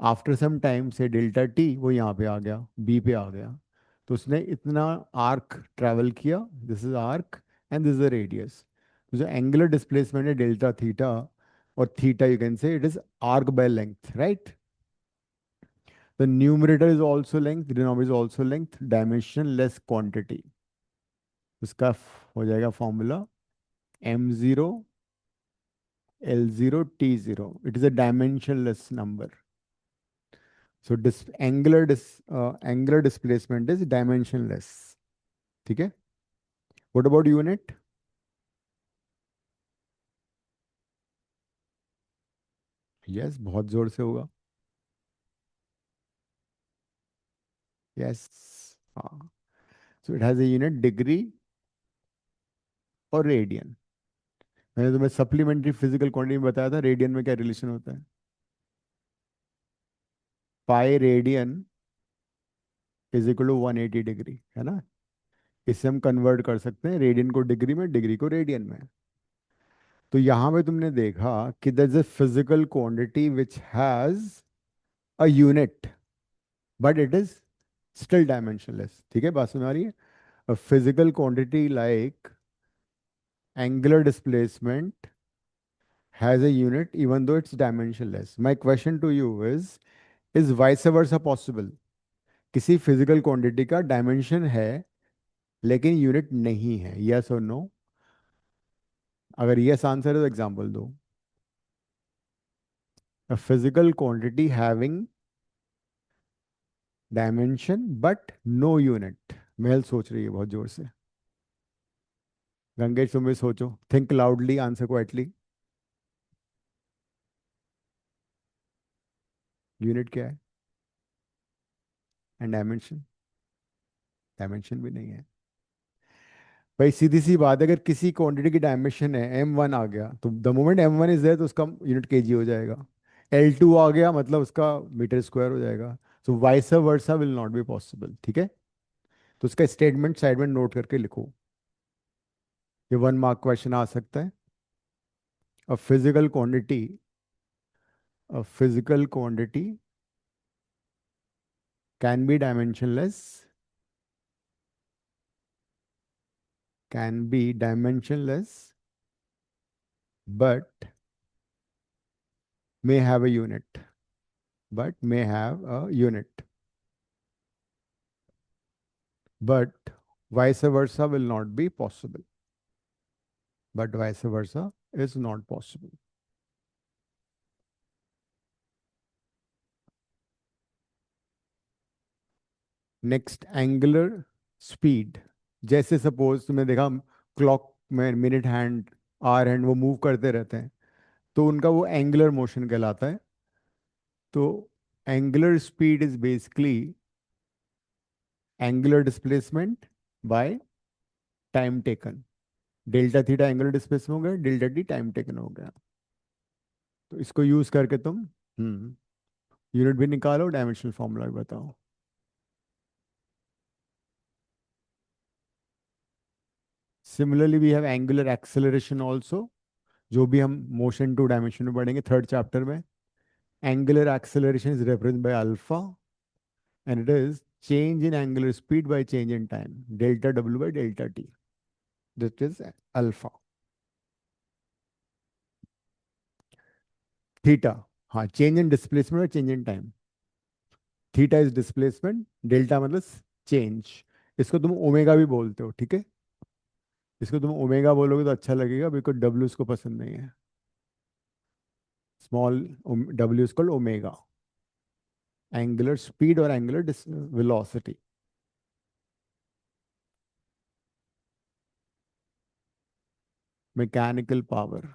आफ्टर सम टाइम से डेल्टा टी वो यहाँ पे आ गया, बी पे आ गया, तो उसने इतना आर्क ट्रैवल किया. This is arc and this is the radius. तो जो एंगुलर डिस्प्लेसमेंट है डेल्टा थीटा, और theta you can say it is arc by length, right? The numerator is also length, denominator is also length, dimensionless quantity. इसका हो जाएगा formula m0 L0 T0. It is a dimensionless number. So angular displacement is dimensionless. ठीक है. What about unit? Yes, बहुत जोर से होगा. Yes. हाँ. So it has a unit degree और रेडियन. मैंने तुम्हें सप्लीमेंट्री फिजिकल क्वांटिटी में बताया था रेडियन में क्या रिलेशन होता है. पाई रेडियन = 180 डिग्री, है ना. इससे हम कन्वर्ट कर सकते हैं रेडियन को डिग्री में, डिग्री को रेडियन में. तो यहाँ पे तुमने देखा कि there is a physical quantity which has a unit but it is still dimensionless. ठीक है, बात समझ आ रही है? A physical quantity like angular displacement has a unit even though it's dimensionless. My question to you is vice versa possible? किसी physical quantity का dimension है लेकिन यूनिट नहीं है, यस और नो? अगर यस आंसर है तो एग्जांपल दो। A physical quantity having dimension but no unit. महल सोच रही है बहुत जोर से। गंगेश तुम भी सोचो, think loudly, answer quietly. Unit क्या है? And dimension? डायमेंशन भी नहीं है। भाई सीधी सी बात है, अगर किसी क्वांटिटी की डायमेंशन है m1 आ गया तो the moment m1 is there तो उसका यूनिट केजी हो जाएगा। l2 आ गया मतलब उसका मीटर स्क्वायर हो जाएगा। So vice versa will not be possible, ठीक है? तो उसका स्टेटमेंट साइड में नोट करके लिखो। ये 1 मार्क क्वेश्चन आ सकता है। A physical quantity, a physical quantity can be dimensionless, can be dimensionless but may have a unit, but may have a unit, but vice versa will not be possible, but vice versa is not possible. Next, angular speed. जैसे suppose तुमने देखा clock में minute hand, our hand वो move करते रहते हैं, तो उनका वो एंगुलर मोशन कहलाता है। तो angular speed is basically angular displacement by time taken. Delta theta angular displacement हो गया, डेल्टा टी टाइम टेकन हो गया। तो इसको यूज करके तुम यूनिट भी निकालो, डायमेंशनल फॉर्मूला भी बताओ। Similarly we have angular acceleration also, जो भी हम मोशन टू डायमेंशन में पढ़ेंगे थर्ड चैप्टर में। Angular acceleration is represent by alpha and it is change in angular speed by change in time, delta W by delta T, this is alpha. Theta, हाँ, change in displacement और change in time. Theta is displacement, delta मतलब change. इसको तुम omega भी बोलते हो, ठीक है? इसको तुम ओमेगा बोलोगे तो अच्छा लगेगा, बिकॉज डब्ल्यू इसको पसंद नहीं है। Small W is called omega. Angular speed और एंगुलर वेलोसिटी। मैकेनिकल पावर,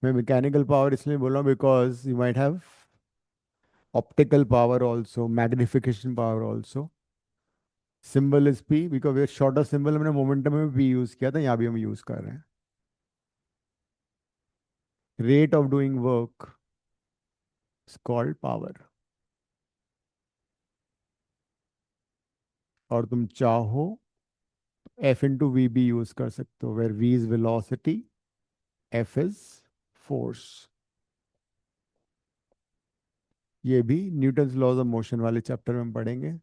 मैं मैकेनिकल पावर इसलिए बोल रहा हूँ because you might have optical power also, magnification power also. Symbol is P because ये शॉर्टर सिंबल हमने मोमेंटम में भी यूज किया था, यहाँ भी हम यूज कर रहे हैं। Rate of doing work is called power. और तुम चाहो एफ इंटू वी भी यूज कर सकते हो, where V is velocity, F is force. ये भी न्यूटन्स लॉज ऑफ मोशन वाले चैप्टर में हम पढ़ेंगे।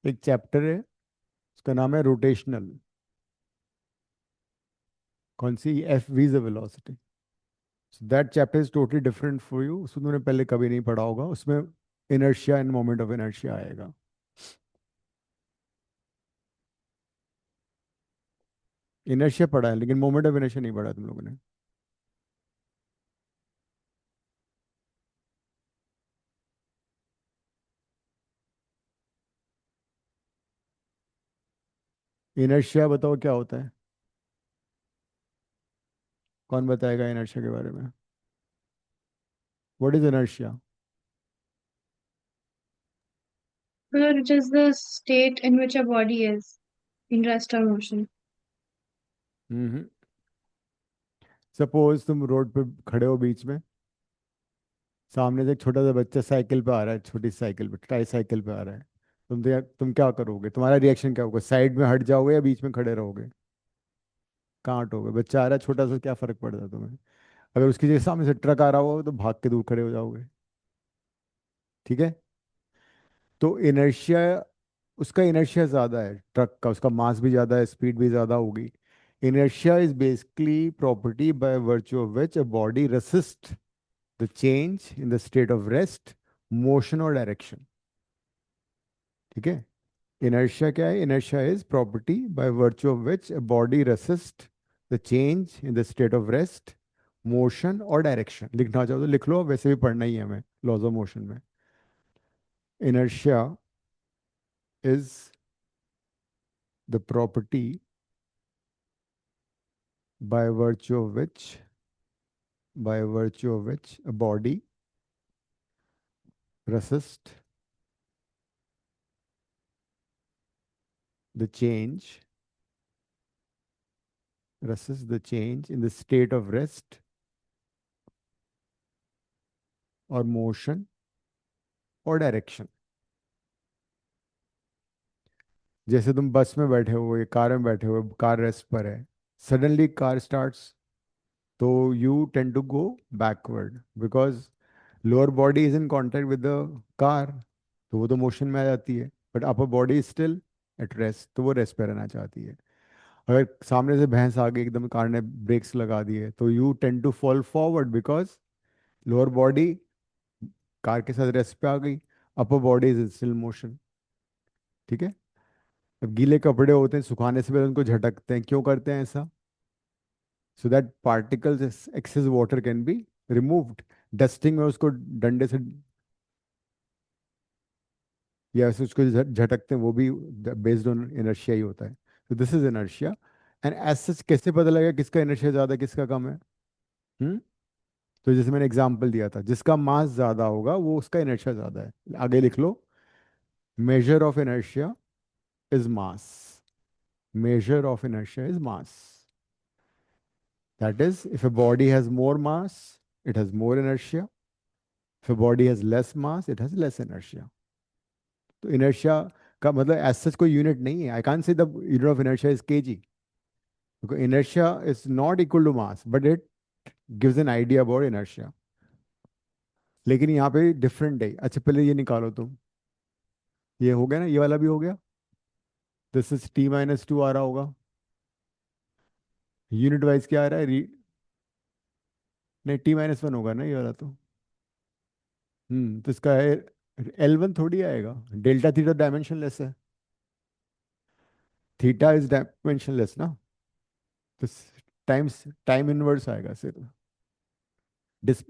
एक चैप्टर है, उसका नाम है रोटेशनल। कौन सी? F V is velocity. That chapter is totally different for you, उसको तुमने पहले कभी नहीं पढ़ा होगा। उसमें inertia and moment of inertia आएगा। इनर्शिया पढ़ा है लेकिन मोमेंट ऑफ इनर्शिया नहीं पढ़ा तुम लोगों ने। इनर्शिया बताओ क्या होता है? कौन बताएगा इनर्शिया के बारे में? What is inertia?
Where it is the state in which a body is in rest or motion.
Hmm. Suppose तुम रोड पे खड़े हो बीच में, सामने से एक छोटा सा बच्चा साइकिल पे आ रहा है, छोटी साइकिल पे, ट्राई साइकिल पे आ रहा है। तुम क्या करोगे? तुम्हारा रिएक्शन क्या होगा? साइड में हट जाओगे या बीच में खड़े रहोगे? कहाँ हटोगे? बच्चा आ रहा है छोटा सा, क्या फर्क पड़ता है तुम्हें? अगर उसकी जगह सामने से ट्रक आ रहा हो तो भाग के दूर खड़े हो जाओगे। ठीक है। तो इनर्शिया, उसका इनर्शिया ज़्यादा है ट्रक का, उसका मास भी ज़्यादा है, स्पीड भी ज़्यादा होगी। Inertia is basically property by virtue of which a body resist the change in the state of rest, motion और डायरेक्शन। ठीक है। इनर्शिया क्या है? Inertia is property by virtue of which a body resist the change in the state of rest, motion और direction. लिखना चाहो तो लिख लो, वैसे भी पढ़ना ही है हमें लॉज ऑफ मोशन में। inertia is the property by virtue of which a body resists the change in the state of rest or motion or direction। जैसे तुम बस में बैठे हो या कार में बैठे हो, कार रेस्ट पर है, सडनली कार स्टार्ट्स, तो you tend to go backward because lower body is in contact with the car, तो वो तो मोशन में आ जाती है, but upper body is still at rest, तो वो रेस्ट पे रहना चाहती है। अगर सामने से भैंस आ गई, एकदम कार ने ब्रेक्स लगा दिए, तो you tend to fall forward because lower body car के साथ रेस्ट पे आ गई, upper body is still motion. ठीक है। अब गीले कपड़े होते हैं, सुखाने से पहले उनको झटकते हैं, क्यों करते हैं ऐसा? So that particles, excess water can be removed. Dusting में उसको डंडे से या ऐसे उसको झटकते हैं, वो भी बेस्ड ऑन इनर्शिया ही होता है। तो this is inertia. And as such कैसे पता लगेगा किसका इनर्शिया ज़्यादा है किसका कम है? हम्म। तो जैसे मैंने एग्जांपल दिया था, जिसका मास ज़्यादा होगा वो उसका इनर्शिया ज़्यादा है। आगे लिख लो, measure of inertia is mass. Measure of inertia is mass. That is, if a body has more mass, it has more inertia. If a body has less mass, it has less inertia. तो inertia का मतलब as such कोई unit नहीं है। I can't say the unit of inertia is KG, because inertia is not equal to mass, but it gives an idea about inertia। लेकिन यहाँ पे different है। अच्छा पहले ये निकालो तुम, ये हो गया ना, ये वाला भी हो गया। दिस इज t-2 आ रहा होगा। यूनिट वाइज क्या आ रहा है? नहीं, t-1 होगा ना ये वाला तो। तो इसका है L1 थोड़ी आएगा, डेल्टा थीटा डायमेंशनलेस है, थीटा इज डायमेंशनलेस ना, तो टाइम्स टाइम इनवर्स आएगा सिर्फ।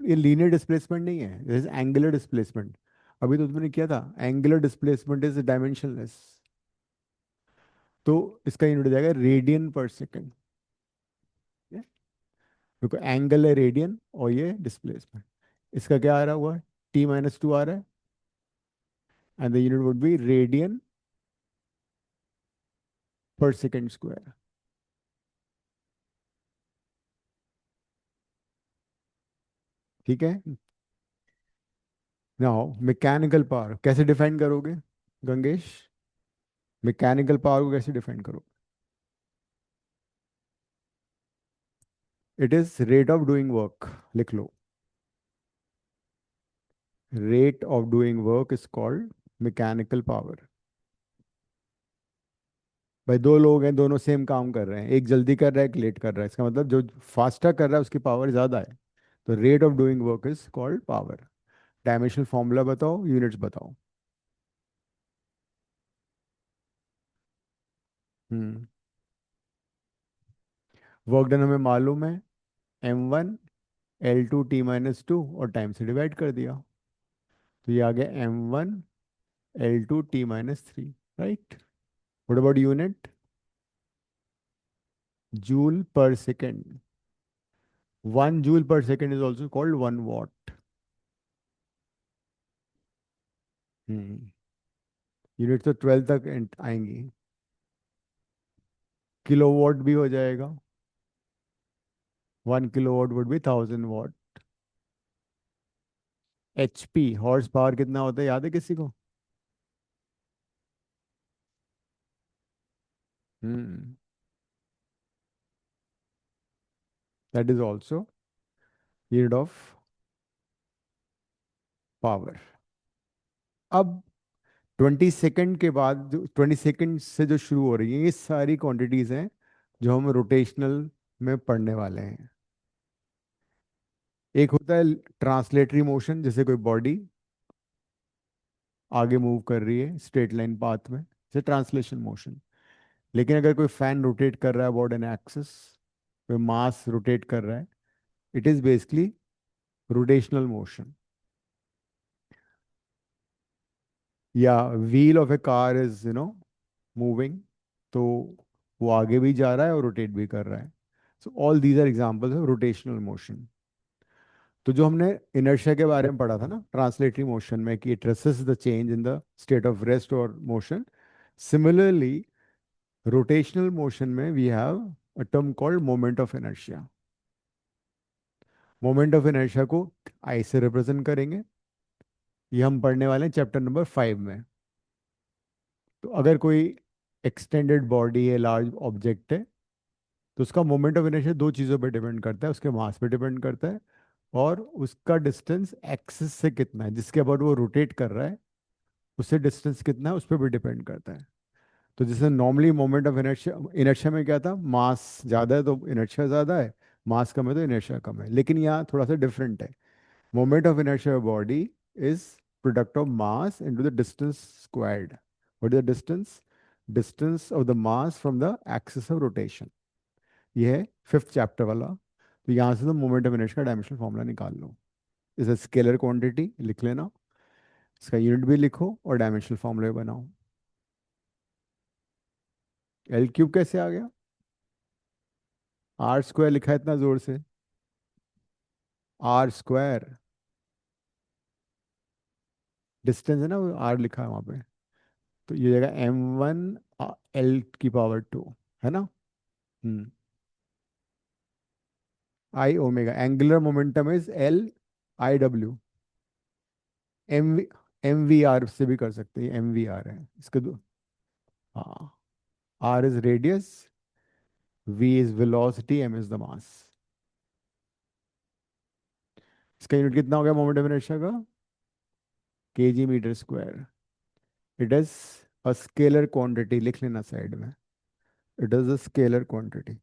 ये लीनियर डिस्प्लेसमेंट नहीं है, दिस इज एंगुलर डिस्प्लेसमेंट। अभी तो तुमने किया था, एंगुलर डिस्प्लेसमेंट इज डायमेंशनलेस। तो इसका यूनिट हो जाएगा रेडियन पर सेकेंड, क्योंकि एंगल है रेडियन और ये डिस्प्लेसमेंट। इसका क्या आ रहा हुआ? t-2 आ रहा है, and the unit would be radian per second square. ठीक है। नाउ मैकेनिकल पावर कैसे डिफाइन करोगे गंगेश? मैकेनिकल पावर को कैसे डिफाइन करोगे? It is rate of doing work. लिख लो, rate of doing work is called mechanical power. भाई दो लोग हैं, दोनों सेम काम कर रहे हैं, एक जल्दी कर रहा है एक लेट कर रहा है, इसका मतलब जो फास्टर कर रहा है उसकी पावर ज़्यादा है। तो rate of doing work is called power. Dimensional formula बताओ, यूनिट्स बताओ। हम्म। वर्क डन हमें मालूम है, m1 L2 t-2 और टाइम से डिवाइड कर दिया, तो ये आ गया m1 L2 t-3, right. What about unit? Joule per second. 1 joule per second is also called 1 watt. Unit तो 12 तक आएंगी। किलोवाट भी हो जाएगा, 1 kilowatt would be 1000 watt. HP horse power कितना होता है, याद है किसी को? Hmm that is also unit of power. अब 20 सेकंड के बाद, 20 सेकंड से जो शुरू हो रही है, ये सारी क्वांटिटीज हैं जो हम रोटेशनल में पढ़ने वाले हैं। एक होता है ट्रांसलेटरी मोशन, जैसे कोई बॉडी आगे मूव कर रही है स्ट्रेट लाइन पाथ में, जैसे ट्रांसलेशन मोशन। लेकिन अगर कोई फैन रोटेट कर रहा है अबाउट एन एक्सिस, कोई मास रोटेट कर रहा है, it is basically rotational motion. या wheel of a car is moving, तो वो आगे भी जा रहा है और रोटेट भी कर रहा है। So all these are examples of rotational motion. तो जो हमने इनर्शिया के बारे में पढ़ा था ना ट्रांसलेटरी मोशन में, कि it resist the change in the state of rest और मोशन, सिमिलरली रोटेशनल मोशन में we have a term called moment of inertia. Moment of inertia को आई से रिप्रेजेंट करेंगे, ये हम पढ़ने वाले हैं चैप्टर नंबर 5 में। तो अगर कोई एक्सटेंडेड बॉडी है, लार्ज ऑब्जेक्ट है, तो उसका मोमेंट ऑफ इनर्शिया दो चीज़ों पे डिपेंड करता है, उसके मास पे डिपेंड करता है, और उसका डिस्टेंस एक्सिस से कितना है जिसके अबाउट वो रोटेट कर रहा है, उससे डिस्टेंस कितना है उस पर भी डिपेंड करता है। तो जैसे normally moment of inertia, inertia में क्या था, मास ज़्यादा है तो इनर्शिया ज़्यादा है, मास कम है तो इनर्शिया कम है। लेकिन यहाँ थोड़ा सा डिफरेंट है। Moment of inertia of body is product of mass into the distance squared. What is the distance? Distance of the mass from the axis of rotation. ये है 5th चैप्टर वाला। तो यहाँ से तो मोमेंट ऑफ इनर्शिया का dimensional formula निकाल लो। इस स्केलर क्वांटिटी लिख लेना, इसका यूनिट भी लिखो और डायमेंशनल फॉर्मूला भी बनाओ। एल क्यूब कैसे आ गया? आर स्क्वायर लिखा है इतना जोर से, आर स्क्वायर डिस्टेंस है ना, वो आर लिखा है वहाँ पे। तो ये जगह m1 L⁴ है ना। Hmm I omega, angular momentum is L/I/W। M M V R से भी कर सकते हैं, एम वी आर है इसके दो। हाँ, R is radius, V is velocity, M is the mass. इसका यूनिट कितना हो गया मोमेंट ऑफ इनर्शिया का? kg/m²। It is a scalar quantity, लिख लेना साइड में, it is a scalar quantity.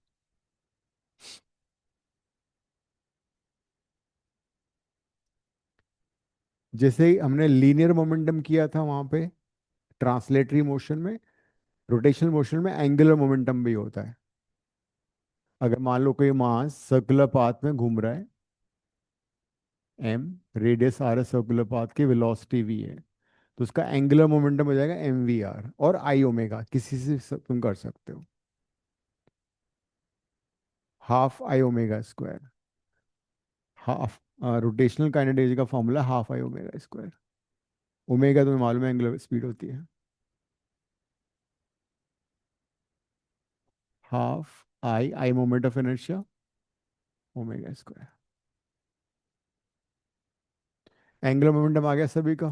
जैसे ही हमने लीनियर मोमेंटम किया था वहां पे ट्रांसलेटरी मोशन में, रोटेशनल मोशन में एंगुलर मोमेंटम भी होता है। अगर मान लो कोई मास सर्कुलर पाथ में घूम रहा है, एम रेडियस आर है सर्कुलर पाथ की, वेलोसिटी वी है, तो उसका एंगुलर मोमेंटम हो जाएगा mv/r, और आई ओमेगा किसी से तुम कर सकते हो, ½ I⍵²। Half rotational kinetic energy का फॉर्मूला ½ I⍵²। ओमेगा तुम्हें मालूम है एंगुलर स्पीड होती है, ½ I moment of inertia, ω²। Angular momentum आ गया सभी का?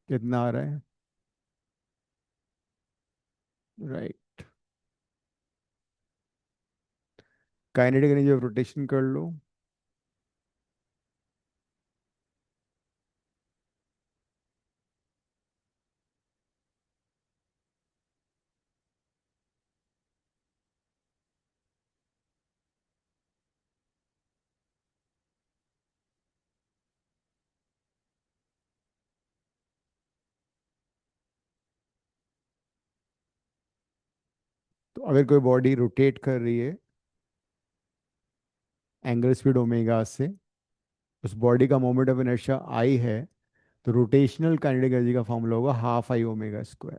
कितना आ रहा है? Right. Kinetic energy of rotation कर लो। तो अगर कोई बॉडी रोटेट कर रही है एंगुलर स्पीड ओमेगा से, उस बॉडी का मोमेंट ऑफ इनर्शिया आई है, तो रोटेशनल काइनेटिक एनर्जी का फॉर्मूला होगा ½ I⍵²।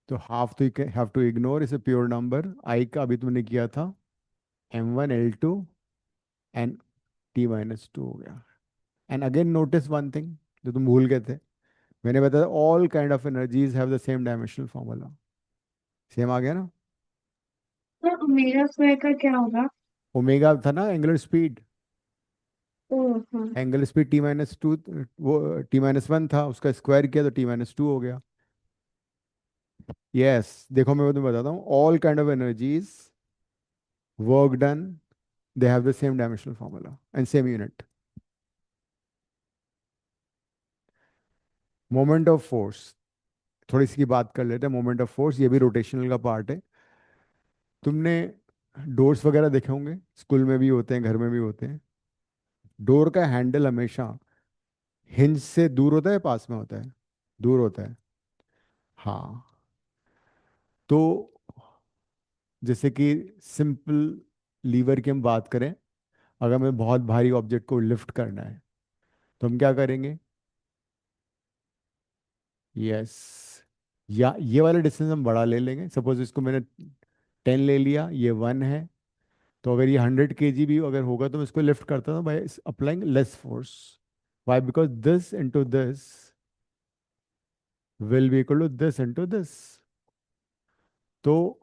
तो हाफ तो यू हैव टू इग्नोर, इसे प्योर नंबर। आई का अभी तुमने किया था M1 L2 एंड T-2 हो गया। And again notice one thing जो तुम भूल गए थे, मैंने बताया all kind of energies have the same dimensional formula. Same आ गया ना।
तो ओमेगा स्क्वायर का क्या होगा?
ओमेगा था ना एंगुलर स्पीड,
ओह हाँ।
एंगल स्पीड T-2, वो T-1 था, उसका स्क्वायर किया तो T-2 हो गया। यस देखो मैं तुम्हें बताता हूँ, all kind of energies work done they have the same dimensional formula and same unit. Moment of force, थोड़ी सी की बात कर लेते हैं। मोमेंट ऑफ फोर्स ये भी रोटेशनल का पार्ट है। तुमने डोर्स वगैरह देखे होंगे, स्कूल में भी होते हैं, घर में भी होते हैं। डोर का हैंडल हमेशा हिंज से दूर होता है, पास में होता है? दूर होता है। हाँ, तो जैसे कि सिंपल लीवर की हम बात करें, अगर हमें बहुत भारी ऑब्जेक्ट को लिफ्ट करना है तो हम क्या करेंगे? यस, या ये वाला डिस्टेंस हम बड़ा ले लेंगे। सपोज इसको मैंने 10 ले लिया, ये 1 है, तो अगर ये 100 kg भी अगर होगा तो मैं इसको लिफ्ट करता हूँ by applying less force. Why? Because this into this will be equal to this into this. तो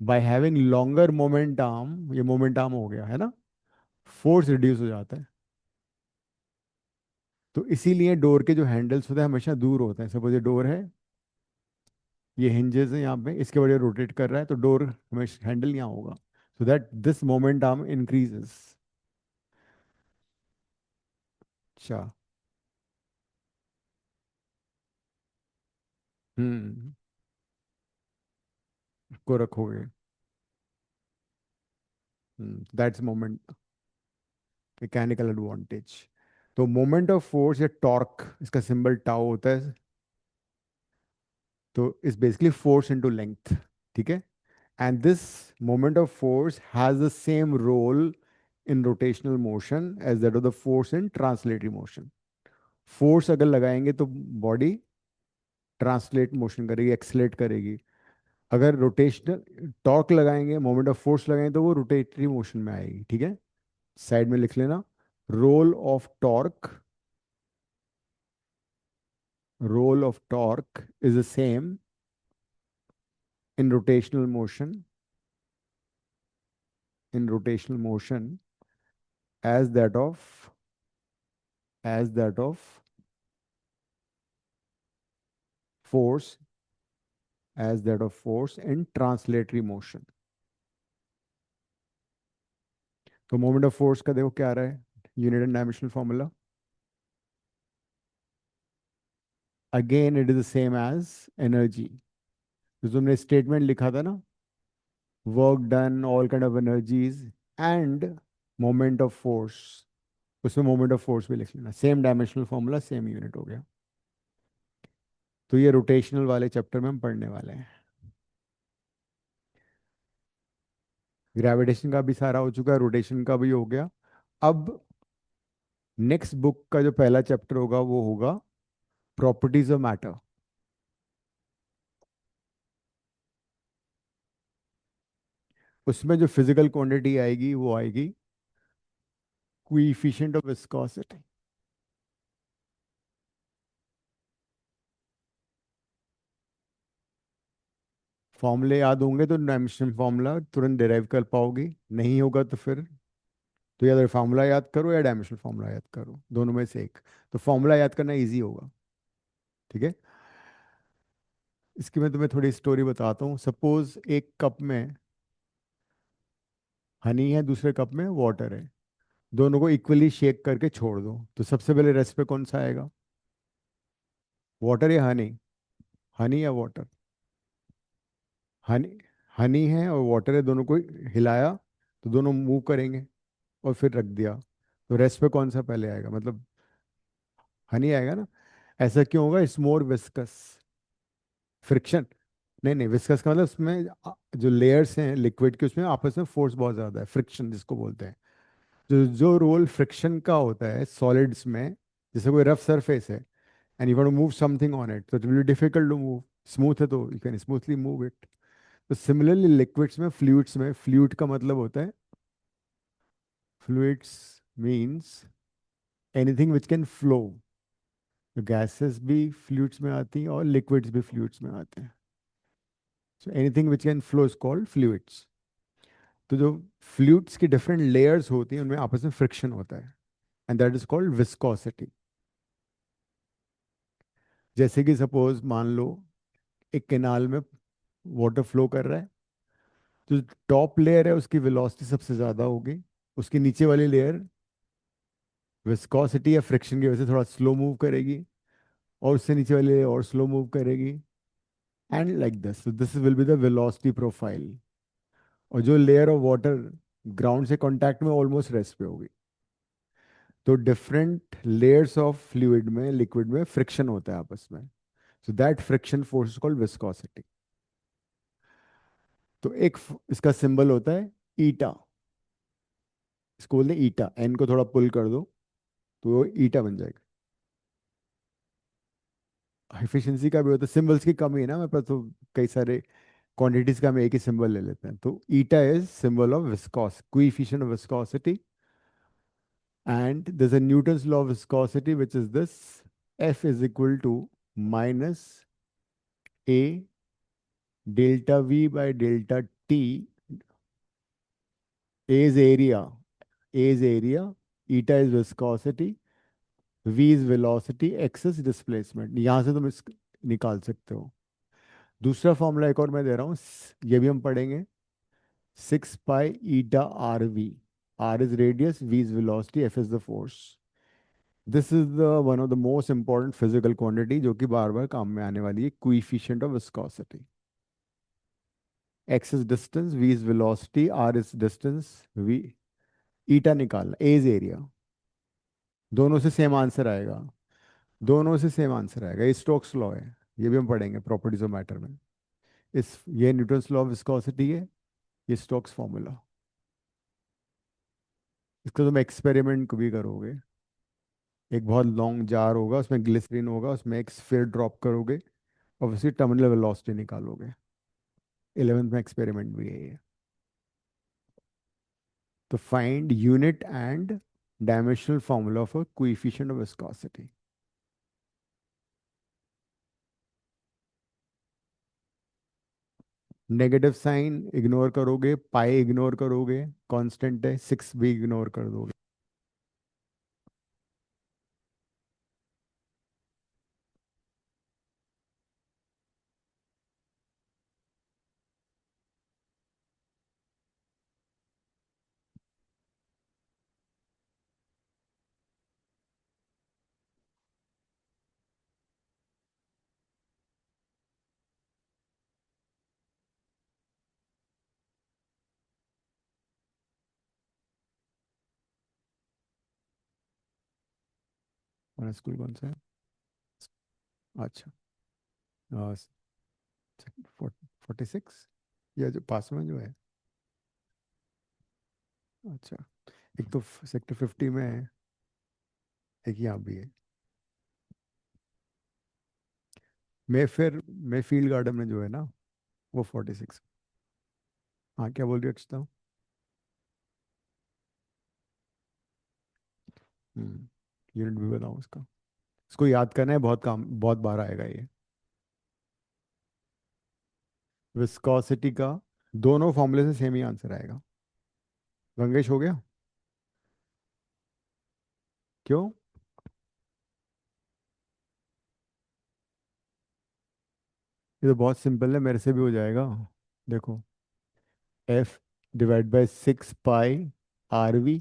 by having longer moment arm, ये मोमेंट आर्म हो गया है ना, फोर्स रिड्यूस हो जाता है। तो इसीलिए डोर के जो हैंडल्स होते हैं हमेशा दूर होते हैं। सपोज ये डोर है, ये हिंजेस है यहाँ पे, इसके वजह रोटेट कर रहा है, तो डोर हमेशा हैंडल यहाँ होगा, so that this moment arm increases. अच्छा। हम्म, को रखोगे। That's moment mechanical advantage. तो मोमेंट ऑफ फोर्स या टॉर्क, इसका सिंबल टाउ होता है, तो is basically force into length. ठीक है, and this moment of force has the same role in rotational motion as that of the force in translatory motion. Force अगर लगाएंगे तो बॉडी ट्रांसलेट मोशन करेगी, एक्सलेट करेगी। अगर रोटेशनल टॉर्क लगाएंगे, moment of force लगाएंगे, तो वो रोटेटरी मोशन में आएगी। ठीक है, साइड में लिख लेना, role of torque, role of torque is the same in rotational motion, in rotational motion as that of, as that of force, as that of force in translatory motion. तो moment of force का देखो क्या आ रहा है, unit and dimensional formula. Again it is the same as energy. तो तुमने statement लिखा था ना, work done all kind of energies and moment of force, उसमें मोमेंट ऑफ फोर्स भी लिख लेना, same dimensional formula same unit हो गया। तो ये रोटेशनल वाले चैप्टर में हम पढ़ने वाले हैं। ग्रेविटेशन का भी सारा हो चुका है, रोटेशन का भी हो गया। अब नेक्स्ट बुक का जो पहला चैप्टर होगा वो होगा प्रॉपर्टीज ऑफ मैटर। उसमें जो फिजिकल क्वांटिटी आएगी वो आएगी कोएफिशिएंट ऑफ विस्कोसिटी। फॉर्मूले याद होंगे तो डायमेंशनल फॉर्मूला तुरंत डिराइव कर पाओगे, नहीं होगा तो फिर तो या तो फार्मूला याद करो या डायमेंशनल फॉर्मूला याद करो, दोनों में से एक। तो फॉर्मूला याद करना इजी होगा। ठीक है, इसकी मैं तुम्हें थोड़ी स्टोरी बताता हूँ। सपोज एक कप में हनी है, दूसरे कप में वाटर है, दोनों को इक्वली शेक करके छोड़ दो, तो सबसे पहले रेस्ट पे कौन सा आएगा? वाटर या हनी? हनी या वाटर? हनी, हनी है और वाटर है, दोनों को हिलाया तो दोनों मूव करेंगे, और फिर रख दिया, तो रेस्ट पे कौन सा पहले आएगा? मतलब हनी आएगा ना। ऐसा क्यों होगा? It's more viscous. फ्रिक्शन, नहीं नहीं, विस्कस का मतलब उसमें जो लेयर्स हैं लिक्विड के, उसमें आपस में फोर्स बहुत ज़्यादा है, फ्रिक्शन जिसको बोलते हैं। जो जो रोल फ्रिक्शन का होता है सॉलिड्स में, जैसे कोई रफ सरफेस है, and you want to move something on it, so it will be difficult to move. Smooth है तो you can smoothly move it. तो similarly liquids में, fluids में, fluid का मतलब होता है, fluids means anything which can flow. तो gases भी fluids में आती हैं और liquids भी fluids में आते हैं. So anything which can flow is called fluids. तो जो fluids की different layers होती हैं उनमें आपस में friction होता है, and that is called viscosity. जैसे कि सपोज मान लो एक कैनाल में वाटर फ्लो कर रहा है, तो टॉप लेयर है उसकी वेलोसिटी सबसे ज़्यादा होगी, उसके नीचे वाली लेयर विस्कोसिटी या फ्रिक्शन की वजह से थोड़ा स्लो मूव करेगी, और उससे नीचे वाली लेयर और स्लो मूव करेगी, and like this. This will be the velocity profile. और जो लेयर ऑफ वाटर ग्राउंड से कांटेक्ट में ऑलमोस्ट रेस्ट पे होगी. तो डिफरेंट लेयर्स ऑफ फ्लूइड में, लिक्विड में फ्रिक्शन होता है आपस में. So that friction force is called viscosity. तो एक इसका सिंबल होता है ईटा. इसको बोलते हैं ईटा. एन को थोड़ा पुल कर दो तो वो ईटा बन जाएगा. एफिशिएंसी का भी होता है, सिंबल्स की कमी है ना मेरे पास, तो कई सारे क्वांटिटीज का हम एक ही सिंबल ले लेते हैं. तो eta is symbol of viscous, coefficient of viscosity. And there is a Newton's law of viscosity which is this: F is equal to minus A delta V by delta T. A is area, A is area, eta is viscosity, V is velocity, X is displacement. यहाँ से तुम इस निकाल सकते हो. दूसरा formula एक और मैं दे रहा हूँ, ये भी हम पढ़ेंगे. 6 pi eta RV. R is radius, V is velocity, F is the force. This is the one of the most important physical quantity जो कि बार बार काम में आने वाली है, coefficient of viscosity. X is distance, V is velocity, R is distance, V. ईटा निकालना, A is area. दोनों से सेम आंसर आएगा, दोनों से सेम आंसर आएगा. ये स्टोक्स लॉ है, ये भी हम पढ़ेंगे प्रॉपर्टीज ऑफ मैटर में. ये न्यूटन्स लॉ ऑफ विस्कोसिटी है, ये स्टोक्स फॉर्मूला. इसको तुम एक्सपेरिमेंट भी करोगे. एक बहुत लॉन्ग जार होगा, उसमें ग्लिसरीन होगा, उसमें एक स्फीयर ड्रॉप करोगे और उसकी टर्मिनल वेलोसिटी निकालोगे. 11th में एक्सपेरिमेंट भी है ये. तो find unit and dimensional formula for coefficient of viscosity. Negative sign ignore करोगे, पाई इग्नोर करोगे, कांस्टेंट है 6 भी इग्नोर कर दोगे. हमारा स्कूल कौन सा है? अच्छा, 46 या जो पास में जो है. अच्छा, एक तो सेक्टर 50 में है, एक यहाँ भी है. मैं फील्ड गार्डन में जो है ना, वो 46. हाँ, क्या बोल रही हो? यूनिट भी बताऊँ उसका? इसको याद करना है, बहुत काम, बहुत बार आएगा ये. विस्कोसिटी का दोनों फॉर्मूले से सेम ही आंसर आएगा. गंगेश हो गया? क्यों? ये तो बहुत सिंपल है, मेरे से भी हो जाएगा. देखो, F divide by 6 pi RV.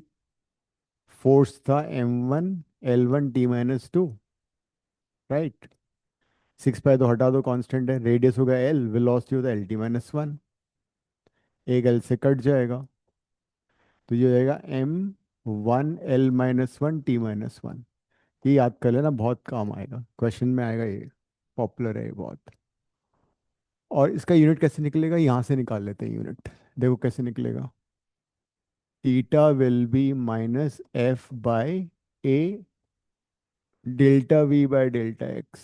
Force था M1 L1 T-2, right. 6 pi तो हटा दो, कांस्टेंट है. रेडियस होगा L, वेलोसिटी होता है LT-1. एक L से कट जाएगा, तो ये हो जाएगा M1L-1 T-1. ये याद कर लेना, बहुत काम आएगा, क्वेश्चन में आएगा ये. पॉपुलर है ये बहुत. और इसका यूनिट कैसे निकलेगा, यहाँ से निकाल लेते हैं यूनिट. देखो कैसे निकलेगा. Eta will be minus F by A delta V by delta X.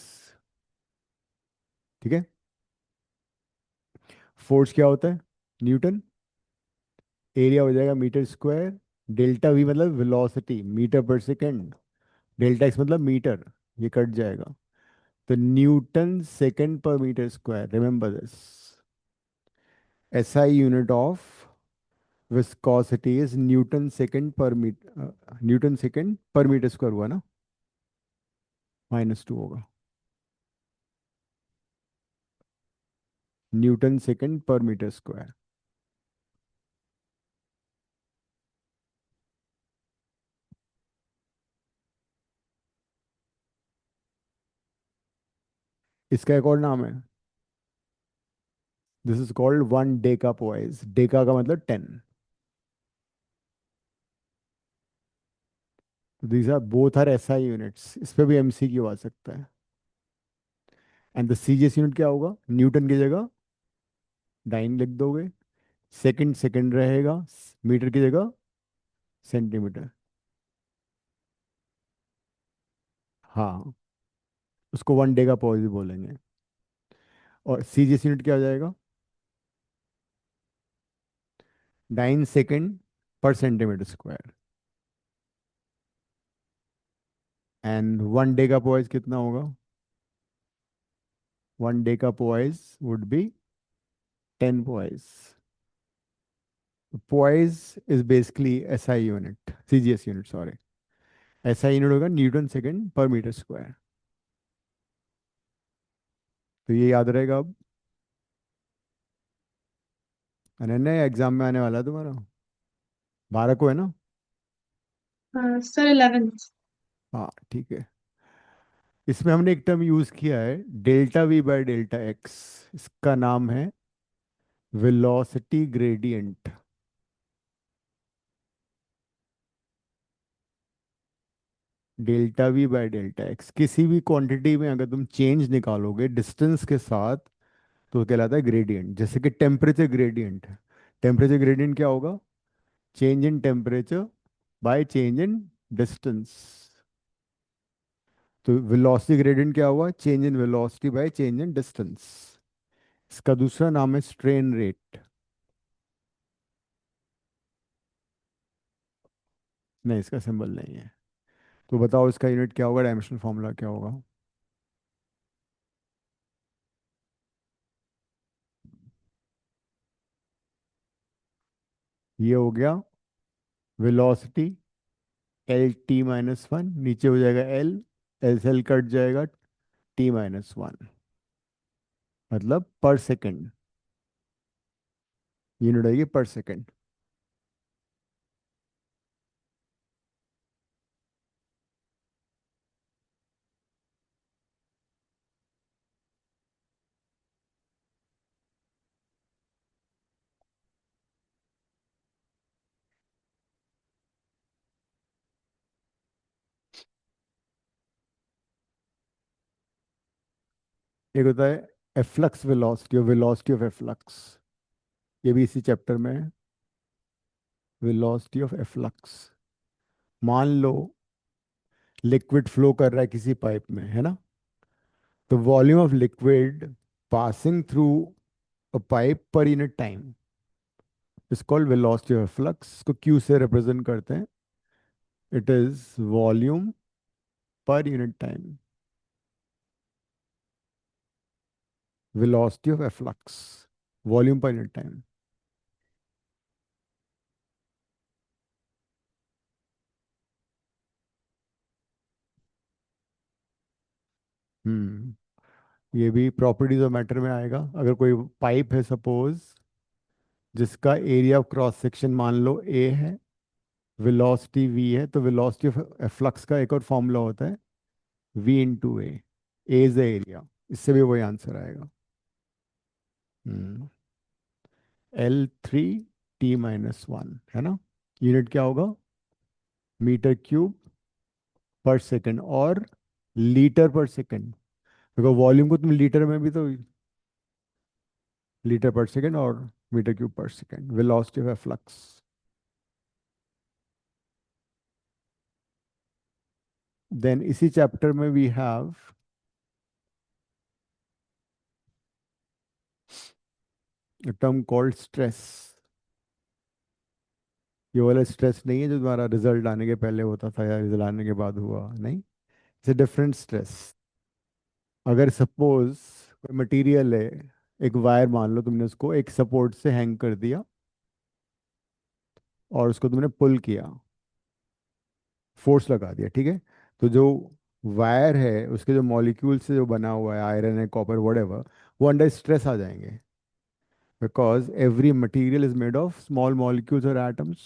ठीक है। फोर्स क्या होता है? न्यूटन। एरिया हो जाएगा मीटर स्क्वायर। डेल्टा वी मतलब velocity, metre per second. Delta X मतलब मीटर। ये कट जाएगा। तो newton second per metre square, remember this. SI unit of viscosity is newton second per metre, newton second per metre square हुआ ना, -2 होगा। Newton second per metre square. इसका एक और नाम है, this is called 1 deca poise. Deca का मतलब 10। These are both are SI units. इस पे भी एमसीक्यू आ सकता है। एंड द सीजीएस यूनिट क्या होगा? न्यूटन की जगह डाइन लिख दोगे, सेकंड सेकंड रहेगा, मीटर की जगह सेंटीमीटर। हाँ, उसको 1 डेका पोइस भी बोलेंगे। और सीजीएस यूनिट क्या हो जाएगा? Dyne second per centimetre square. And 1 deca poise कितना होगा? 1 deca poise would be 10 poise. Poise is basically SI unit, CGS unit, sorry. SI unit होगा newton second per metre square. तो ये याद रहेगा अब। अनन्या एग्जाम में आने वाला है तुम्हारा, 12 को है ना?
Sir 11th।
हाँ ठीक है। इसमें हमने एक टर्म यूज किया है, delta V by delta x. इसका नाम है velocity gradient. Delta V by delta x, किसी भी क्वांटिटी में अगर तुम चेंज निकालोगे डिस्टेंस के साथ तो कहलाता है ग्रेडियंट। जैसे कि टेम्परेचर ग्रेडियंट है। टेम्परेचर ग्रेडियंट क्या होगा? Change in temperature by change in distance. तो वेलोसिटी ग्रेडियंट क्या हुआ? Change in velocity bye change in distance. इसका दूसरा नाम है स्ट्रेन रेट। नहीं, इसका सिंबल नहीं है। तो बताओ इसका यूनिट क्या होगा, डायमेंशनल फॉर्मूला क्या होगा? ये हो गया वेलोसिटी L t-1, नीचे हो जाएगा L, L से L कट जाएगा, t-1, मतलब पर सेकेंड। यूनिट आएगी पर सेकेंड। एक होता है एफ्लक्स वेलोसिटी और वेलोसिटी ऑफ एफ्लक्स। ये भी इसी चैप्टर में है, वेलोसिटी ऑफ एफ्लक्स। मान लो लिक्विड फ्लो कर रहा है किसी पाइप में, है ना? तो volume of liquid passing through a pipe per unit time is called velocity of flux. इसको क्यू से रिप्रेजेंट करते हैं। It is volume per unit time, velocity of flux, volume per unit time. ये भी प्रॉपर्टीज ऑफ मैटर में आएगा। अगर कोई पाइप है सपोज, जिसका एरिया ऑफ क्रॉस सेक्शन मान लो ए है, वेलोसिटी वी है, तो वेलोसिटी ऑफ फ्लक्स का एक और फॉर्मूला होता है V into A is the area. इससे भी वही आंसर आएगा। L3 t-1, है ना? यूनिट क्या होगा? मीटर क्यूब पर सेकंड और लीटर पर सेकंड। देखो वॉल्यूम को तुम लीटर में भी तो, लीटर पर सेकंड और मीटर क्यूब पर second, velocity of flux. Then इसी चैप्टर में we have a term called stress. ये वाला स्ट्रेस नहीं है जो तुम्हारा रिजल्ट आने के पहले होता था या रिजल्ट आने के बाद हुआ, नहीं, इट्स अ डिफरेंट स्ट्रेस. अगर सपोज कोई मटेरियल है, एक वायर मान लो, तुमने उसको एक सपोर्ट से हैंग कर दिया और उसको तुमने पुल किया, फोर्स लगा दिया, ठीक है. तो जो वायर है उसके जो मॉलिक्यूल से जो बना हुआ है, आयरन है, कॉपर, वटेवर, वो अंडर स्ट्रेस आ जाएंगे, because every material is made of small molecules और atoms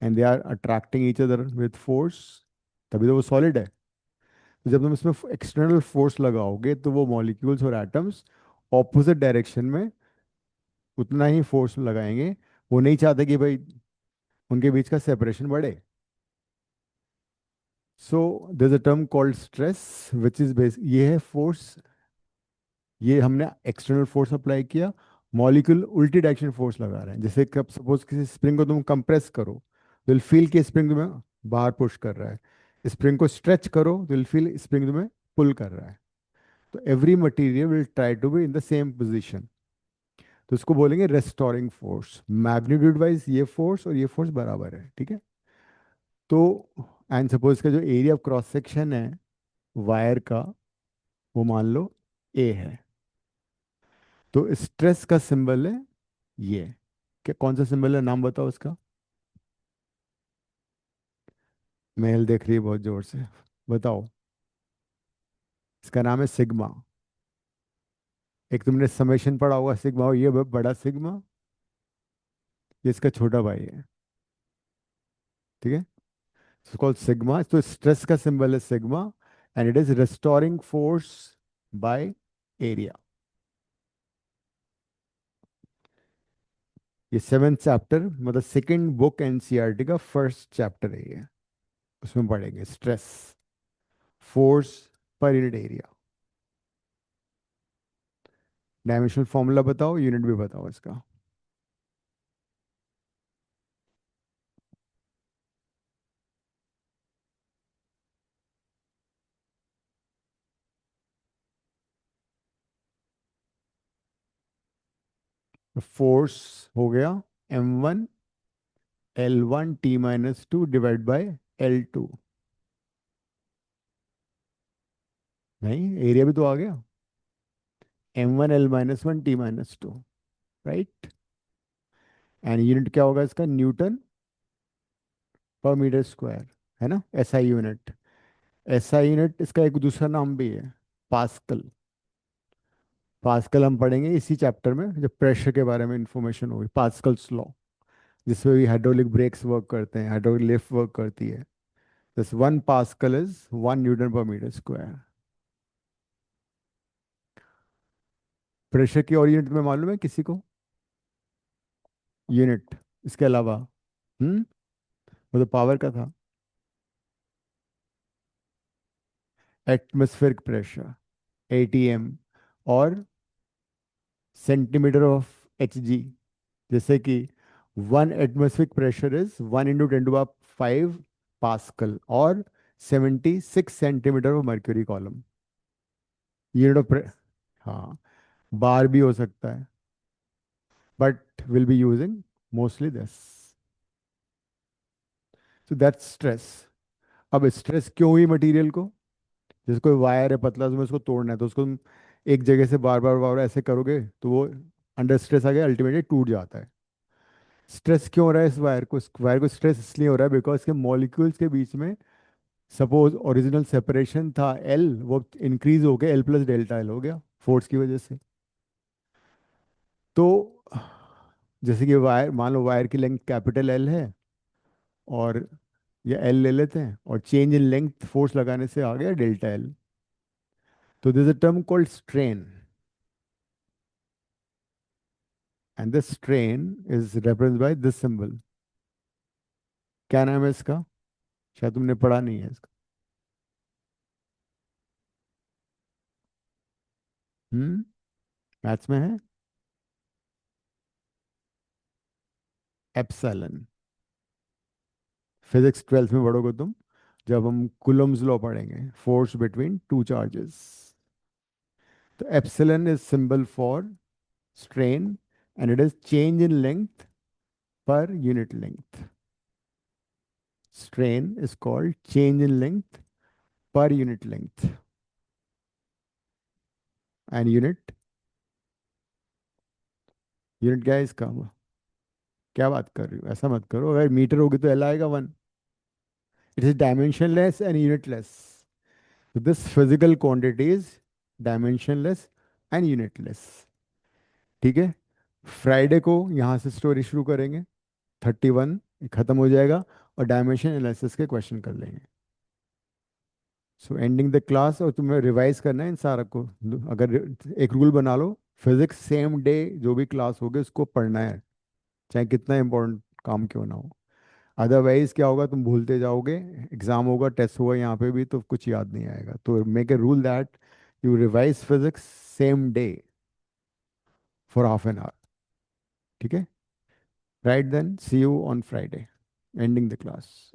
and they are attracting each other with force, तभी तो वो सॉलिड है. तो जब तुम इसमें एक्सटर्नल फोर्स लगाओगे तो वो मॉलिक्यूल्स और एटम्स ऑपोजिट डायरेक्शन में उतना ही फोर्स लगाएंगे. वो नहीं चाहते कि भाई उनके बीच का सेपरेशन बढ़े. So there is a term called stress which is base, ये है फोर्स. ये हमने एक्सटर्नल फोर्स अप्लाई किया, मॉलिक्यूल उल्टी डायरेक्शन फोर्स लगा रहे हैं. जैसे कब सपोज किसी स्प्रिंग को तुम कंप्रेस करो, विल फील कि स्प्रिंग तुम्हें बाहर पुश कर रहा है. स्प्रिंग को स्ट्रेच करो, विल फील स्प्रिंग तुम्हें पुल कर रहा है. तो every material will try to be in the same position. तो इसको बोलेंगे रेस्टोरिंग फोर्स. मैग्नीट्यूड वाइज ये फोर्स और ये फोर्स बराबर है, ठीक है. तो एंड सपोज का जो एरिया ऑफ क्रॉस सेक्शन है वायर का, वो मान लो ए है. तो स्ट्रेस का सिंबल है ये. क्या, कौन सा सिंबल है, नाम बताओ उसका. मेल देख रही है बहुत जोर से, बताओ. इसका नाम है सिग्मा. एक तुमने समेशन पढ़ा होगा सिग्मा, ये बड़ा सिग्मा, ये इसका छोटा भाई है, ठीक है. It's called sigma. तो स्ट्रेस का सिंबल है sigma and it is restoring force by area. ये सेवेंथ चैप्टर, मतलब सेकंड बुक एनसीईआरटी का फर्स्ट चैप्टर है ये. उसमें पढ़ेंगे stress, force per unit area. Dimensional formula बताओ, यूनिट भी बताओ इसका. फोर्स हो गया m1 L1 T-2 divide by L2. नहीं, एरिया भी तो आ गया, m1 L-1 T-2, right. And unit क्या होगा इसका, न्यूटन पर मीटर स्क्वायर, है ना, एसआई यूनिट. एसआई यूनिट इसका एक दूसरा नाम भी है, पास्कल. पास्कल हम पढ़ेंगे इसी चैप्टर में जब प्रेशर के बारे में इंफॉर्मेशन होगी. पास्कल्स लॉ, जिसमें भी हाइड्रोलिक ब्रेक्स वर्क करते हैं, हाइड्रोलिक लिफ्ट वर्क करती है. दिस 1 पास्कल इज 1 न्यूटन पर मीटर स्क्वायर. प्रेशर की और यूनिट में मालूम है किसी को, यूनिट इसके अलावा? वो तो पावर का था. एटमॉस्फेरिक प्रेशर, एटीएम, और सेंटीमीटर ऑफ एचजी. जैसे कि 1 एटमॉस्फेरिक प्रेशर इज 1 × 10⁵ और 76 centimetre of mercury column. Unit of हाँ, बार भी हो सकता है, but will be using mostly this. So that's stress. अब स्ट्रेस क्यों हुई मटेरियल को, जैसे कोई वायर है पतला, तुम्हें उसको तोड़ना है, तो उसको तुम एक जगह से बार बार बार बार ऐसे करोगे तो वो अंडर स्ट्रेस आ गया, अल्टीमेटली टूट जाता है. स्ट्रेस क्यों हो रहा है इस वायर को, इस वायर को स्ट्रेस इसलिए हो रहा है बिकॉज के मॉलिक्यूल्स के बीच में सपोज ओरिजिनल सेपरेशन था एल, वो इंक्रीज हो गया L+Δ L हो गया फोर्स की वजह से. तो जैसे कि वायर, मान लो वायर की लेंथ कैपिटल एल है, और ये एल ले लेते हैं, और चेंज इन लेंथ फोर्स लगाने से आ गया Δ L. तो this a term called strain, and this strain is represented by this symbol. क्या नाम है इसका, शायद तुमने पढ़ा नहीं है इसका. मैथ्स में है, एप्सिलॉन. फिजिक्स 12th में पढ़ोगे तुम, जब हम कुलम्स लॉ पढ़ेंगे, फोर्स बिटवीन टू चार्जेस। तो epsilon is symbol for strain and it is change in length per unit length. Strain is called change in length per unit length. And unit क्या है इसका? क्या बात कर रही हो? ऐसा मत करो, अगर मीटर होगी तो एल आएगा 1। It is dimensionless and unitless. So this physical quantity is dimensionless and unitless। ठीक है, फ्राइडे को यहाँ से स्टोरी शुरू करेंगे, 31 खत्म हो जाएगा और डायमेंशन एनालिसिस के क्वेश्चन कर लेंगे। सो एंडिंग द क्लास, और तुम्हें रिवाइज करना है इन सारा को। अगर एक रूल बना लो, फिजिक्स सेम डे जो भी क्लास होगी उसको पढ़ना है, चाहे कितना इंपॉर्टेंट काम क्यों ना हो। अदरवाइज क्या होगा, तुम भूलते जाओगे, एग्जाम होगा, टेस्ट होगा यहाँ पे भी, तो कुछ याद नहीं आएगा। तो make a rule that you revise physics same day for half an hour. ठीक है, right then, see you on Friday, ending the class.